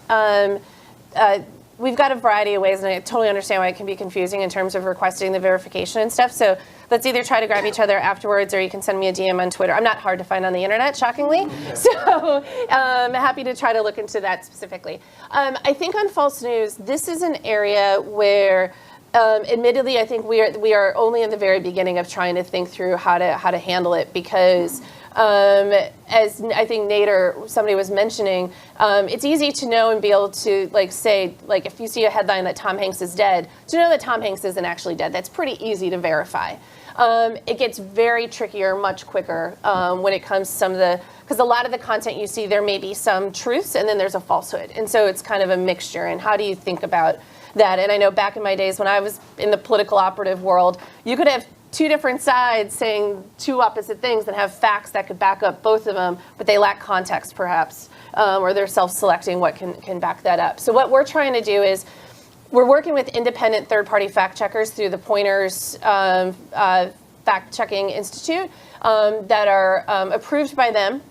C: we've got a variety of ways, and I totally understand why it can be confusing in terms of requesting the verification and stuff. So let's either try to grab each other afterwards, or you can send me a DM on Twitter. I'm not hard to find on the internet, shockingly. So I'm happy to try to look into that specifically. I think on false news, this is an area where admittedly, I think we are only in the very beginning of trying to think through how to handle it, because as I think Nate or somebody was mentioning, it's easy to know and be able to say if you see a headline that Tom Hanks is dead, to know that Tom Hanks isn't actually dead. That's pretty easy to verify. It gets very trickier much quicker when it comes to because a lot of the content you see, there may be some truths and then there's a falsehood, and so it's kind of a mixture. And how do you think about that? And I know back in my days when I was in the political operative world, you could have two different sides saying two opposite things and have facts that could back up both of them, but they lack context perhaps, or they're self-selecting what can back that up. So what we're trying to do is we're working with independent third-party fact checkers through the Pointers Fact-Checking Institute that are approved by them.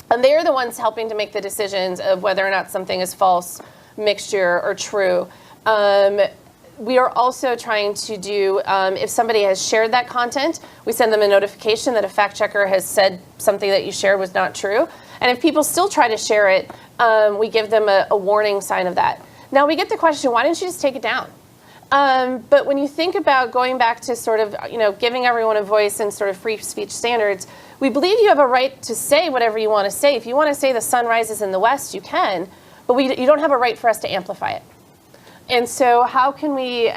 C: And they are the ones helping to make the decisions of whether or not something is false, mixture, or true. We are also trying to do, if somebody has shared that content, we send them a notification that a fact checker has said something that you shared was not true. And if people still try to share it, we give them a warning sign of that. Now we get the question, why didn't you just take it down? But when you think about going back to sort of, giving everyone a voice and sort of free speech standards, we believe you have a right to say whatever you want to say. If you want to say the sun rises in the west, you can, but you don't have a right for us to amplify it. And so how can we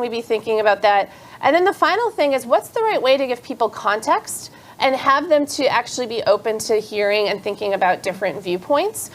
C: be thinking about that? And then the final thing is, what's the right way to give people context and have them to actually be open to hearing and thinking about different viewpoints?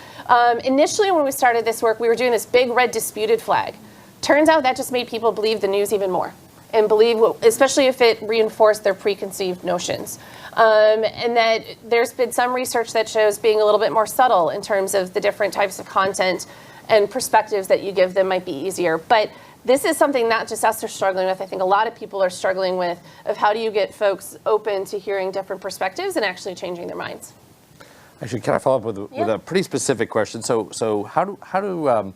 C: Initially, when we started this work, we were doing this big red disputed flag. Turns out that just made people believe the news even more, and believe, especially if it reinforced their preconceived notions. And that there's been some research that shows being a little bit more subtle in terms of the different types of content and perspectives that you give them might be easier. But this is something not just us are struggling with. I think a lot of people are struggling with, of how do you get folks open to hearing different perspectives and actually changing their minds. Actually,
B: can I follow up with a pretty specific question? So how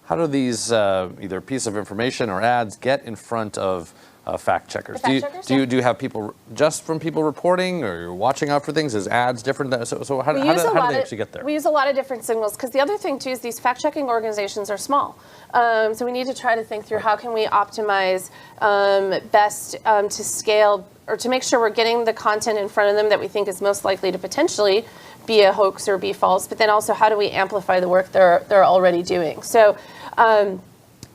B: How do these either piece of information or ads get in front of fact checkers? Do you have people just from people reporting, or you're watching out for things? Is ads different? So how do they actually get there?
C: We use a lot of different signals, because the other thing too is these fact checking organizations are small. So we need to try to think through how can we optimize best to scale, or to make sure we're getting the content in front of them that we think is most likely to potentially be a hoax or be false, but then also how do we amplify the work they're already doing. So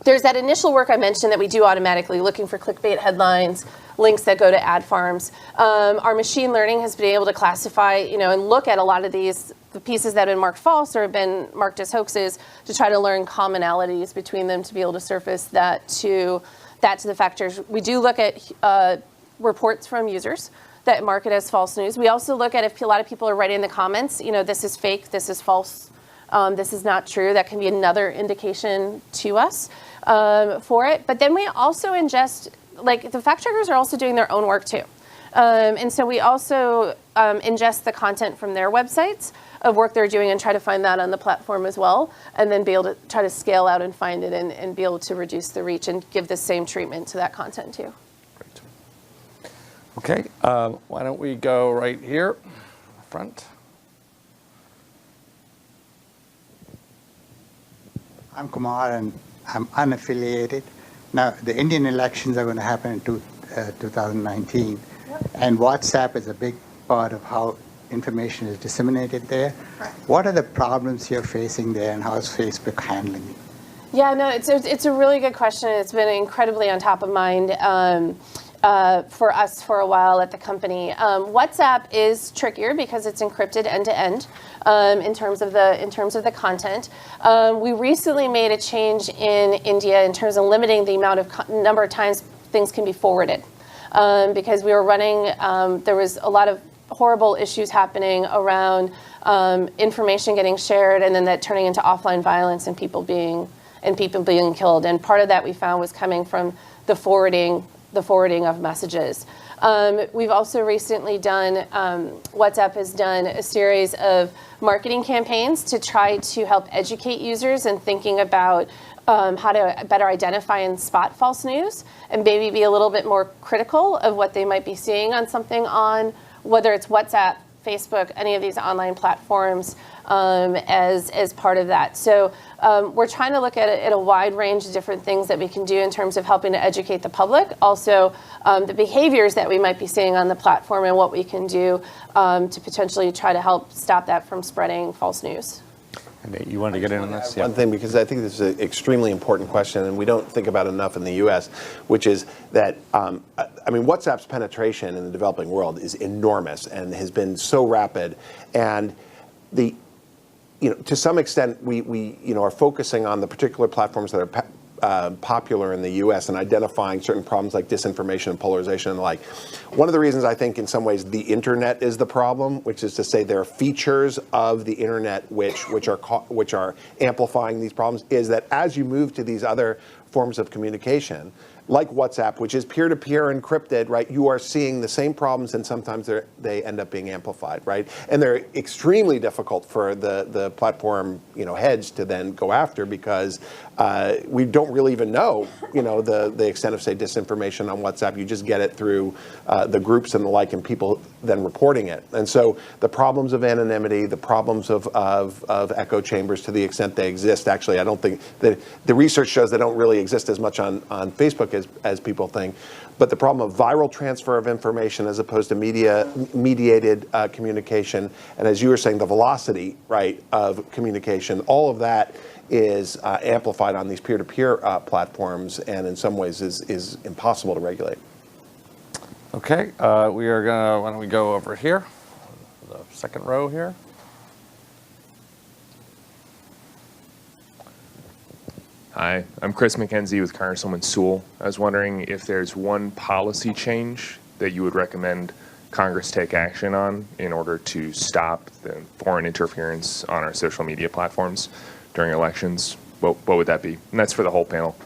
C: there's that initial work I mentioned that we do automatically, looking for clickbait headlines, links that go to ad farms. Our machine learning has been able to classify, and look at a lot of the pieces that have been marked false or have been marked as hoaxes, to try to learn commonalities between them, to be able to surface that to the fact checkers. We do look at reports from users that mark it as false news. We also look at if a lot of people are writing in the comments, this is fake, this is false, this is not true. That can be another indication to us for it. But then we also ingest, the fact checkers are also doing their own work too. And so we also ingest the content from their websites of work they're doing and try to find that on the platform as well, and then be able to try to scale out and find it and be able to reduce the reach and give the same treatment to that content too.
B: Great. Okay, why don't we go right here, front.
H: I'm Kumar, and I'm unaffiliated. Now, the Indian elections are going to happen in 2019, and WhatsApp is a big part of how information is disseminated there. What are the problems you're facing there, and how is Facebook handling it?
C: Yeah, no, it's a really good question. It's been incredibly on top of mind for us for a while at the company. WhatsApp is trickier because it's encrypted end to end in terms of the content. We recently made a change in India in terms of limiting the number of times things can be forwarded, because we were running. There was a lot of horrible issues happening around information getting shared and then that turning into offline violence and people being killed. And part of that we found was coming from the forwarding of messages. We've also recently done, WhatsApp has done a series of marketing campaigns to try to help educate users in thinking about how to better identify and spot false news, and maybe be a little bit more critical of what they might be seeing on something, on whether it's WhatsApp, Facebook, any of these online platforms, as part of that. So we're trying to look at a wide range of different things that we can do in terms of helping to educate the public. Also, the behaviors that we might be seeing on the platform and what we can do to potentially try to help stop that from spreading false news.
B: And you wanted to get in on this?
F: One thing, because I think this is an extremely important question, and we don't think about it enough in the U.S., which is that, WhatsApp's penetration in the developing world is enormous and has been so rapid. And to some extent, we are focusing on the particular platforms that are popular in the U.S. and identifying certain problems like disinformation and polarization and the like. One of the reasons I think in some ways the internet is the problem, which is to say there are features of the internet which are amplifying these problems, is that as you move to these other forms of communication, like WhatsApp, which is peer-to-peer encrypted, right? You are seeing the same problems, and sometimes they end up being amplified, right? And they're extremely difficult for the platform, heads to then go after, because we don't really even know, the extent of, say, disinformation on WhatsApp. You just get it through the groups and the like, and people then reporting it. And so the problems of anonymity, the problems of echo chambers, to the extent they exist, actually, I don't think that the research shows they don't really exist as much on Facebook as people think. But the problem of viral transfer of information as opposed to mediated communication, and as you were saying, the velocity, right, of communication, all of that is amplified on these peer-to-peer platforms, and in some ways is impossible to regulate.
B: Okay, why don't we go over here, the second row here.
I: Hi, I'm Chris McKenzie with Congresswoman Sewell. I was wondering if there's one policy change that you would recommend Congress take action on in order to stop the foreign interference on our social media platforms during elections. What would that be? And that's for the whole panel.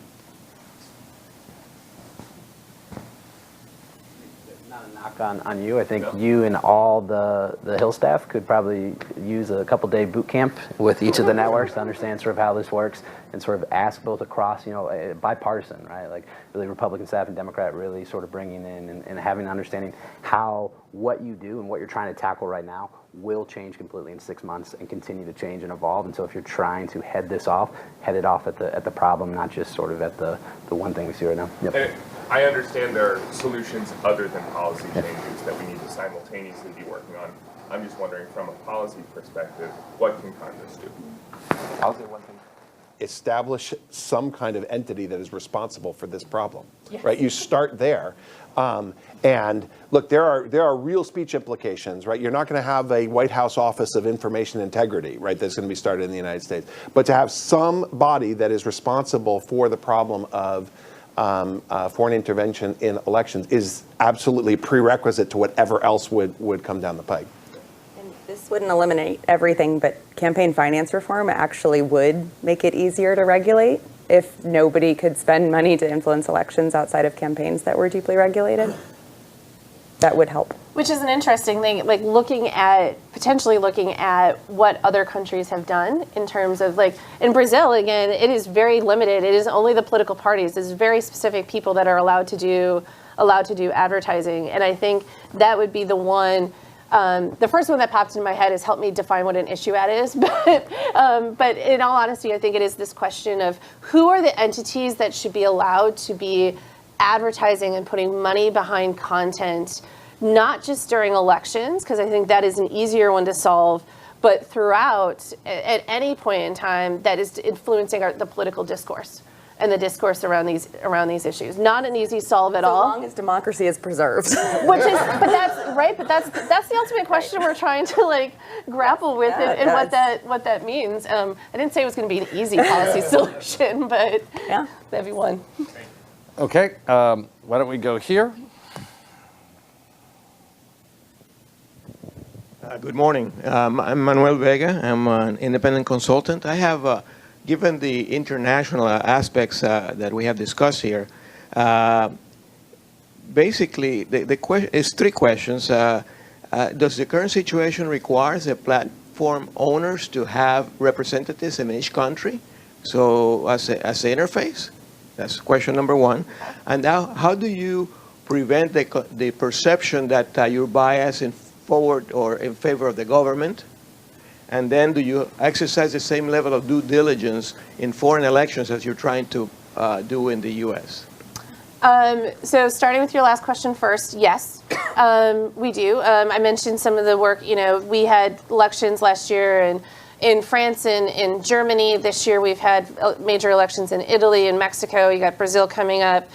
E: Not a knock knock on you. I think you and all the Hill staff could probably use a couple-day boot camp with each of the networks to understand sort of how this works and sort of ask both across, bipartisan, right? Like really Republican staff and Democrat really sort of bringing in and having an understanding how what you do and what you're trying to tackle right now will change completely in 6 months and continue to change and evolve. And so if you're trying to head it off at the problem, not just sort of at the one thing we see right now. Yep.
I: And I understand there are solutions other than policy changes that we need to simultaneously be working on. I'm just wondering, from a policy perspective, what can Congress do?
E: I'll say one thing.
F: Establish some kind of entity that is responsible for this problem, right? You start there. And look, there are real speech implications, right? You're not going to have a White House Office of Information Integrity, right, that's going to be started in the United States. But to have some body that is responsible for the problem of foreign intervention in elections is absolutely prerequisite to whatever else would come down the pike.
D: And this wouldn't eliminate everything, but campaign finance reform actually would make it easier to regulate. If nobody could spend money to influence elections outside of campaigns that were deeply regulated, that would help.
C: Which is an interesting thing, like potentially looking at what other countries have done in terms of, like, in Brazil, again, it is very limited. It is only the political parties. It's very specific people that are allowed to do advertising. And I think that would be the one. The first one that popped in my head is help me define what an issue ad is. But in all honesty, I think it is this question of who are the entities that should be allowed to be advertising and putting money behind content, not just during elections, because I think that is an easier one to solve, but throughout, at any point in time, that is influencing the political discourse and the discourse around these issues. Not an easy solve at all.
D: As long as democracy is preserved.
C: But that's the ultimate question we're trying to grapple with, and what that means. I didn't say it was going to be an easy policy solution, but that'd be one.
B: Okay, why don't we go here?
J: Good morning. I'm Manuel Vega. I'm an independent consultant. I have, given the international aspects that we have discussed here, basically the question is three questions. Does the current situation require the platform owners to have representatives in each country? So as an interface? That's question number one. And now, how do you prevent the perception that you're biased in forward or in favor of the government? And then do you exercise the same level of due diligence in foreign elections as you're trying to do in the U.S.?
C: So starting with your last question first, yes, we do. I mentioned some of the work, we had elections last year in France and in Germany. This year we've had major elections in Italy and Mexico. You got Brazil coming up.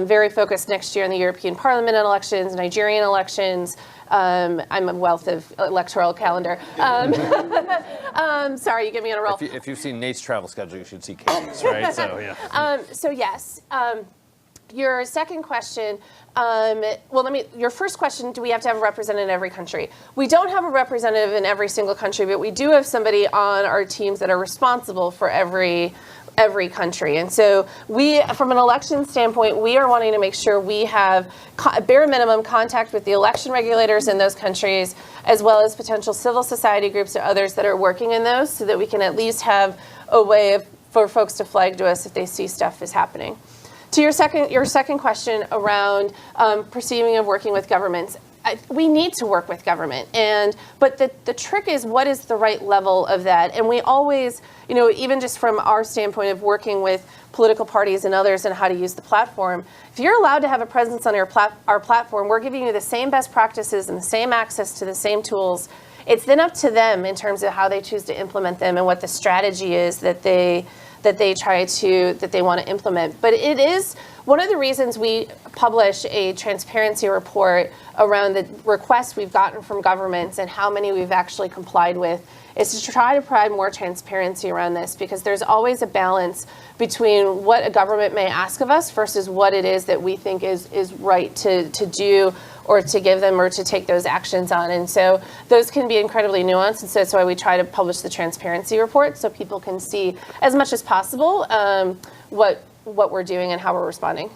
C: Very focused next year on the European Parliament elections, Nigerian elections. I'm a wealth of electoral calendar. Sorry, you get me on a roll.
B: If you've seen Nate's travel schedule, you should see Katie's, right? So, yeah.
C: So yes. Your second question, your first question, do we have to have a representative in every country? We don't have a representative in every single country, but we do have somebody on our teams that are responsible for every country. And so from an election standpoint, we are wanting to make sure we have bare minimum contact with the election regulators in those countries, as well as potential civil society groups or others that are working in those, so that we can at least have a way for folks to flag to us if they see stuff is happening. To your second question around perceiving of working with governments, we need to work with government, but the trick is, what is the right level of that? And we always, even just from our standpoint of working with political parties and others and how to use the platform, if you're allowed to have a presence on our platform, we're giving you the same best practices and the same access to the same tools. It's then up to them in terms of how they choose to implement them and what the strategy is that they want to implement. But it is one of the reasons we publish a transparency report around the requests we've gotten from governments and how many we've actually complied with, is to try to provide more transparency around this, because there's always a balance between what a government may ask of us versus what it is that we think is right to do, or to give them, or to take those actions on. And so those can be incredibly nuanced. And so that's why we try to publish the transparency report, so people can see as much as possible what we're doing and how we're responding.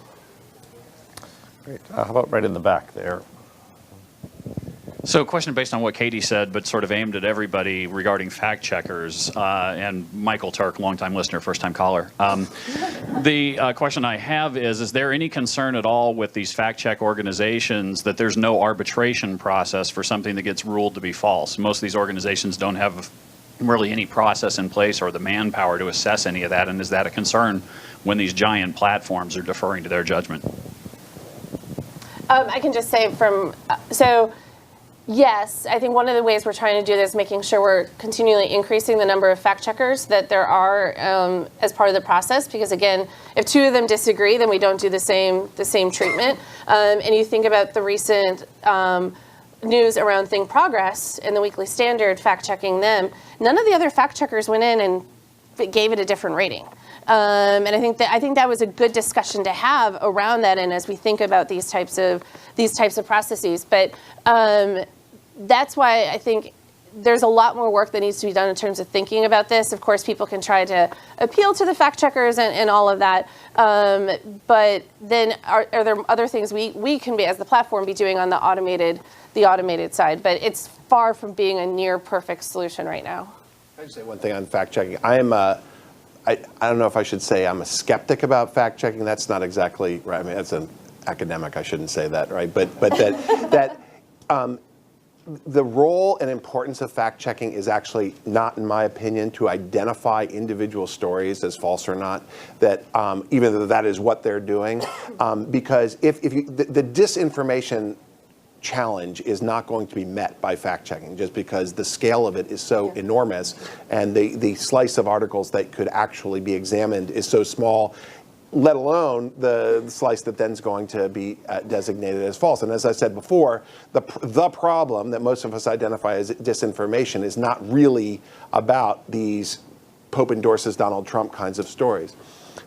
B: Great. How about right in the back there?
K: So a question based on what Katie said, but sort of aimed at everybody regarding fact checkers, and Michael Turk, longtime listener, first-time caller. The question I have is there any concern at all with these fact check organizations that there's no arbitration process for something that gets ruled to be false? Most of these organizations don't have really any process in place or the manpower to assess any of that, and is that a concern when these giant platforms are deferring to their judgment?
C: I can just say yes, I think one of the ways we're trying to do this is making sure we're continually increasing the number of fact checkers that there are as part of the process. Because again, if two of them disagree, then we don't do the same treatment. And you think about the recent news around Think Progress and the Weekly Standard fact checking them. None of the other fact checkers went in and gave it a different rating. And I think that was a good discussion to have around that, and as we think about these types of processes. But that's why I think there's a lot more work that needs to be done in terms of thinking about this. Of course, people can try to appeal to the fact checkers and all of that. But then are there other things we can be, as the platform, be doing on the automated side? But it's far from being a near perfect solution right now.
F: Can I just say one thing on fact checking? I don't know if I should say I'm a skeptic about fact checking. That's not exactly right. I mean, that's an academic. I shouldn't say that, right? But that the role and importance of fact checking is actually not, in my opinion, to identify individual stories as false or not. That even though that is what they're doing, because if the disinformation challenge is not going to be met by fact-checking, just because the scale of it is so enormous, and the slice of articles that could actually be examined is so small, let alone the slice that then is going to be designated as false. And as I said before, the problem that most of us identify as disinformation is not really about these Pope endorses Donald Trump kinds of stories.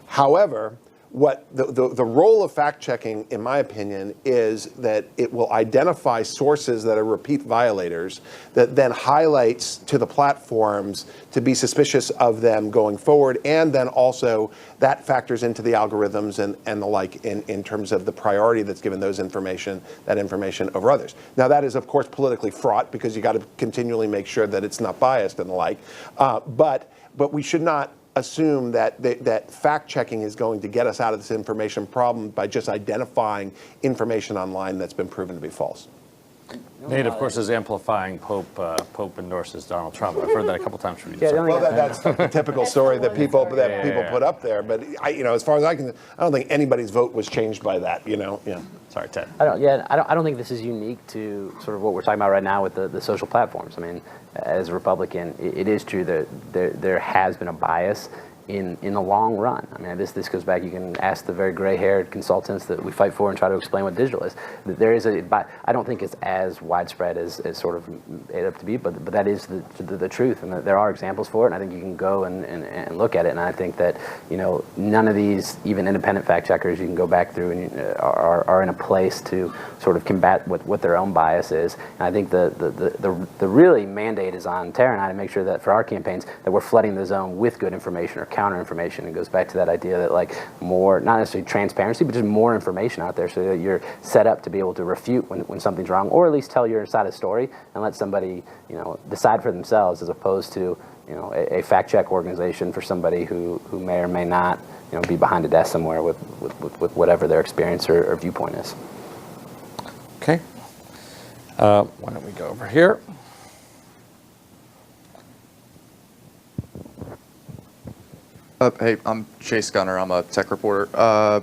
F: However, what the role of fact-checking, in my opinion, is that it will identify sources that are repeat violators, that then highlights to the platforms to be suspicious of them going forward, and then also that factors into the algorithms and the like in terms of the priority that's given that information over others. Now, that is, of course, politically fraught, because you got to continually make sure that it's not biased and the like, but we should not assume that fact-checking is going to get us out of this information problem by just identifying information online that's been proven to be false.
B: Nate, of course, is amplifying Pope endorses Donald Trump. I've heard that a couple times from you.
F: Well, that's the typical story that people put up there. But as far as I don't think anybody's vote was changed by that. Yeah.
B: Sorry, Ted.
E: I don't think this is unique to sort of what we're talking about right now with the social platforms. I mean, as a Republican, it is true that there has been a bias in the long run. I mean, this goes back. You can ask the very gray-haired consultants that we fight for and try to explain what digital is. There is I don't think it's as widespread as sort of made up to be, but that is the truth, and there are examples for it. And I think you can go and look at it. And I think that none of these, even independent fact checkers, you can go back through and are in a place to sort of combat what their own bias is. And I think the really mandate is on Tara and I to make sure that for our campaigns that we're flooding the zone with good information or counter information. It goes back to that idea that more, not necessarily transparency, but just more information out there so that you're set up to be able to refute when something's wrong, or at least tell your side of the story and let somebody decide for themselves, as opposed to a fact check organization for somebody who may or may not be behind a desk somewhere with whatever their experience or viewpoint is.
B: Okay. Why don't we go over here?
L: Hey, I'm Chase Gunner. I'm a tech reporter.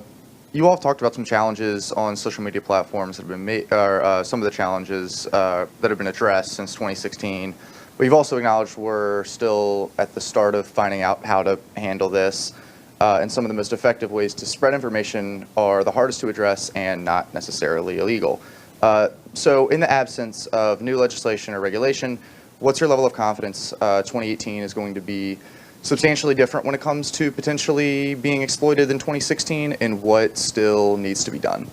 L: You all have talked about some challenges on social media platforms that have been made, or some of the challenges that have been addressed since 2016. But you've also acknowledged we're still at the start of finding out how to handle this. And some of the most effective ways to spread information are the hardest to address and not necessarily illegal. So in the absence of new legislation or regulation, what's your level of confidence 2018 is going to be substantially different when it comes to potentially being exploited than 2016, and what still needs to be done?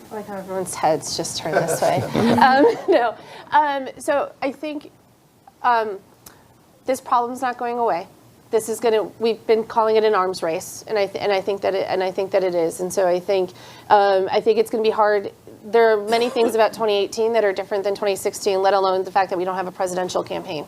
C: I like how everyone's heads just turn this way. No. So I think this problem's not going away. This is we've been calling it an arms race, and I think that it is. And so I think it's going to be hard. there are many things about 2018 that are different than 2016, let alone the fact that we don't have a presidential campaign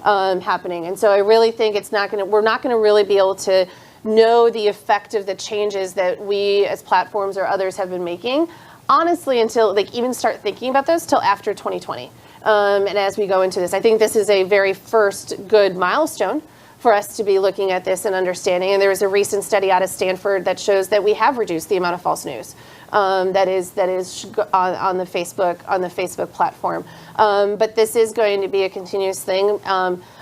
C: happening. And so I really think we're not going to really be able to know the effect of the changes that we as platforms or others have been making, honestly, until even start thinking about those till after 2020. And as we go into this, I think this is a very first good milestone for us to be looking at this and understanding. And there was a recent study out of Stanford that shows that we have reduced the amount of false news that is on the Facebook platform. But this is going to be a continuous thing.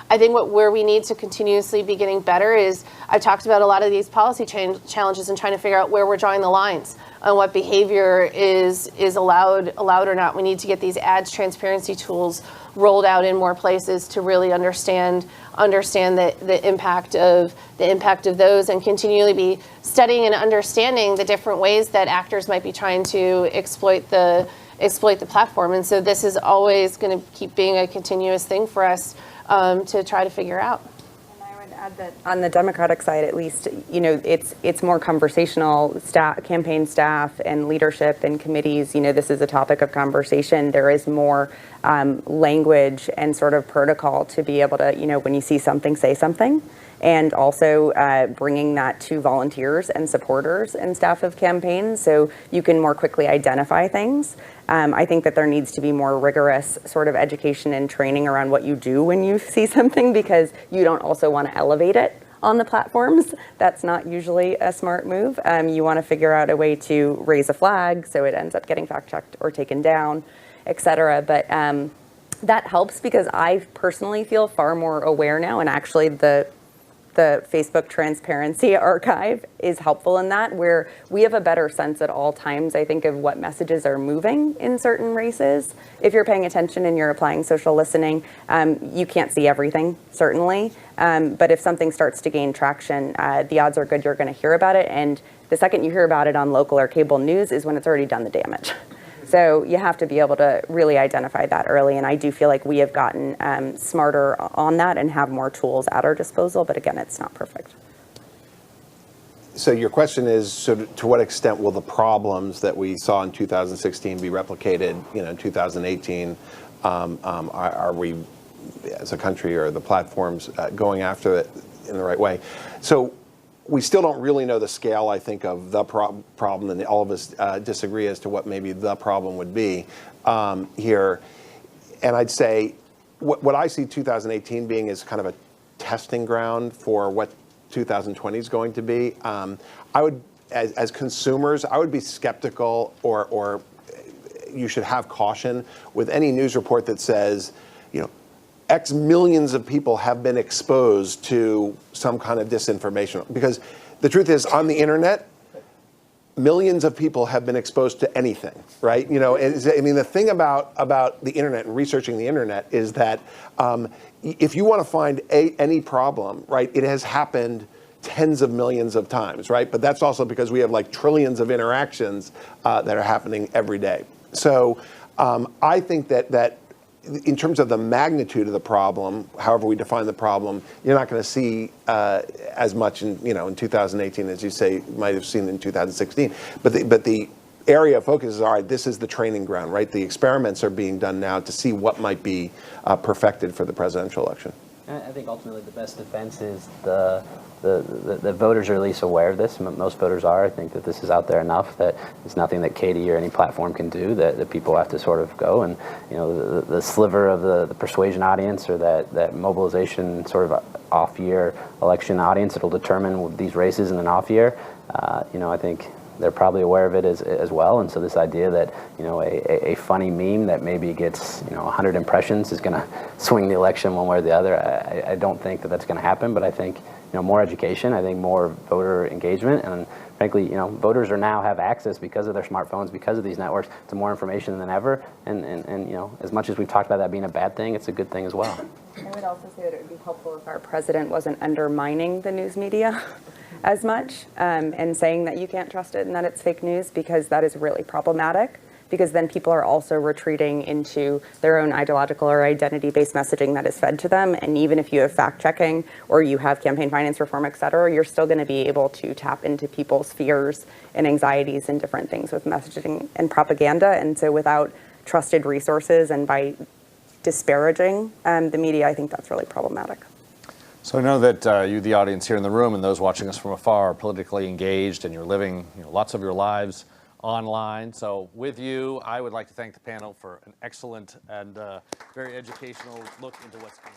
C: I think where we need to continuously be getting better is, I've talked about a lot of these policy challenges and trying to figure out where we're drawing the lines on what behavior is allowed or not. We need to get these ads transparency tools rolled out in more places to really understand the impact of those, and continually be studying and understanding the different ways that actors might be trying to exploit the platform. And so this is always going to keep being a continuous thing for us to try to figure out.
D: And I would add that on the Democratic side, at least, it's more conversational. Campaign staff and leadership and committees, this is a topic of conversation. There is more language and sort of protocol to be able to, when you see something, say something. And also bringing that to volunteers and supporters and staff of campaigns so you can more quickly identify things. I think that there needs to be more rigorous sort of education and training around what you do when you see something, because you don't also want to elevate it on the platforms. That's not usually a smart move. You want to figure out a way to raise a flag so it ends up getting fact-checked or taken down, et cetera. But that helps, because I personally feel far more aware now, and actually the Facebook Transparency Archive is helpful in that, where we have a better sense at all times, I think, of what messages are moving in certain races. If you're paying attention and you're applying social listening, you can't see everything, certainly. But if something starts to gain traction, the odds are good you're going to hear about it. And the second you hear about it on local or cable news is when it's already done the damage. So you have to be able to really identify that early, and I do feel like we have gotten smarter on that and have more tools at our disposal, but again, it's not perfect.
F: So your question is, so to what extent will the problems that we saw in 2016 be replicated, in 2018? Are we, as a country or the platforms, going after it in the right way? So we still don't really know the scale, I think, of the problem, and all of us disagree as to what maybe the problem would be here. And I'd say what I see 2018 being is kind of a testing ground for what 2020 is going to be. I would, as consumers, I would be skeptical, or you should have caution with any news report that says, X millions of people have been exposed to some kind of disinformation. Because the truth is, on the internet, millions of people have been exposed to anything, right? The thing about the internet and researching the internet is that if you want to find any problem, right, it has happened tens of millions of times, right? But that's also because we have trillions of interactions that are happening every day. So I think that in terms of the magnitude of the problem, however we define the problem, you're not going to see as much in 2018 as you say might have seen in 2016. But the area of focus is, all right, this is the training ground, right? The experiments are being done now to see what might be perfected for the presidential election.
E: I think ultimately the best defense is the voters are at least aware of this. Most voters are. I think that this is out there enough that it's nothing that Katie or any platform can do, that people have to sort of go. And the sliver of the persuasion audience, or that mobilization sort of off-year election audience, it'll determine these races in an off-year. I think they're probably aware of it as well. And so this idea that a funny meme that maybe gets 100 impressions is going to swing the election one way or the other, I don't think that that's going to happen. But I think more education, I think more voter engagement, and frankly, voters now have access, because of their smartphones, because of these networks, to more information than ever. And as much as we've talked about that being a bad thing, it's a good thing as well.
D: I would also say that it would be helpful if our president wasn't undermining the news media as much, and saying that you can't trust it and that it's fake news, because that is really problematic. because then people are also retreating into their own ideological or identity-based messaging that is fed to them. And even if you have fact-checking or you have campaign finance reform, et cetera, you're still going to be able to tap into people's fears and anxieties and different things with messaging and propaganda. And so without trusted resources and by disparaging the media, I think that's really problematic.
B: So I know that you, the audience here in the room, and those watching us from afar, are politically engaged, and you're living lots of your lives online. So with you, I would like to thank the panel for an excellent and very educational look into what's going on.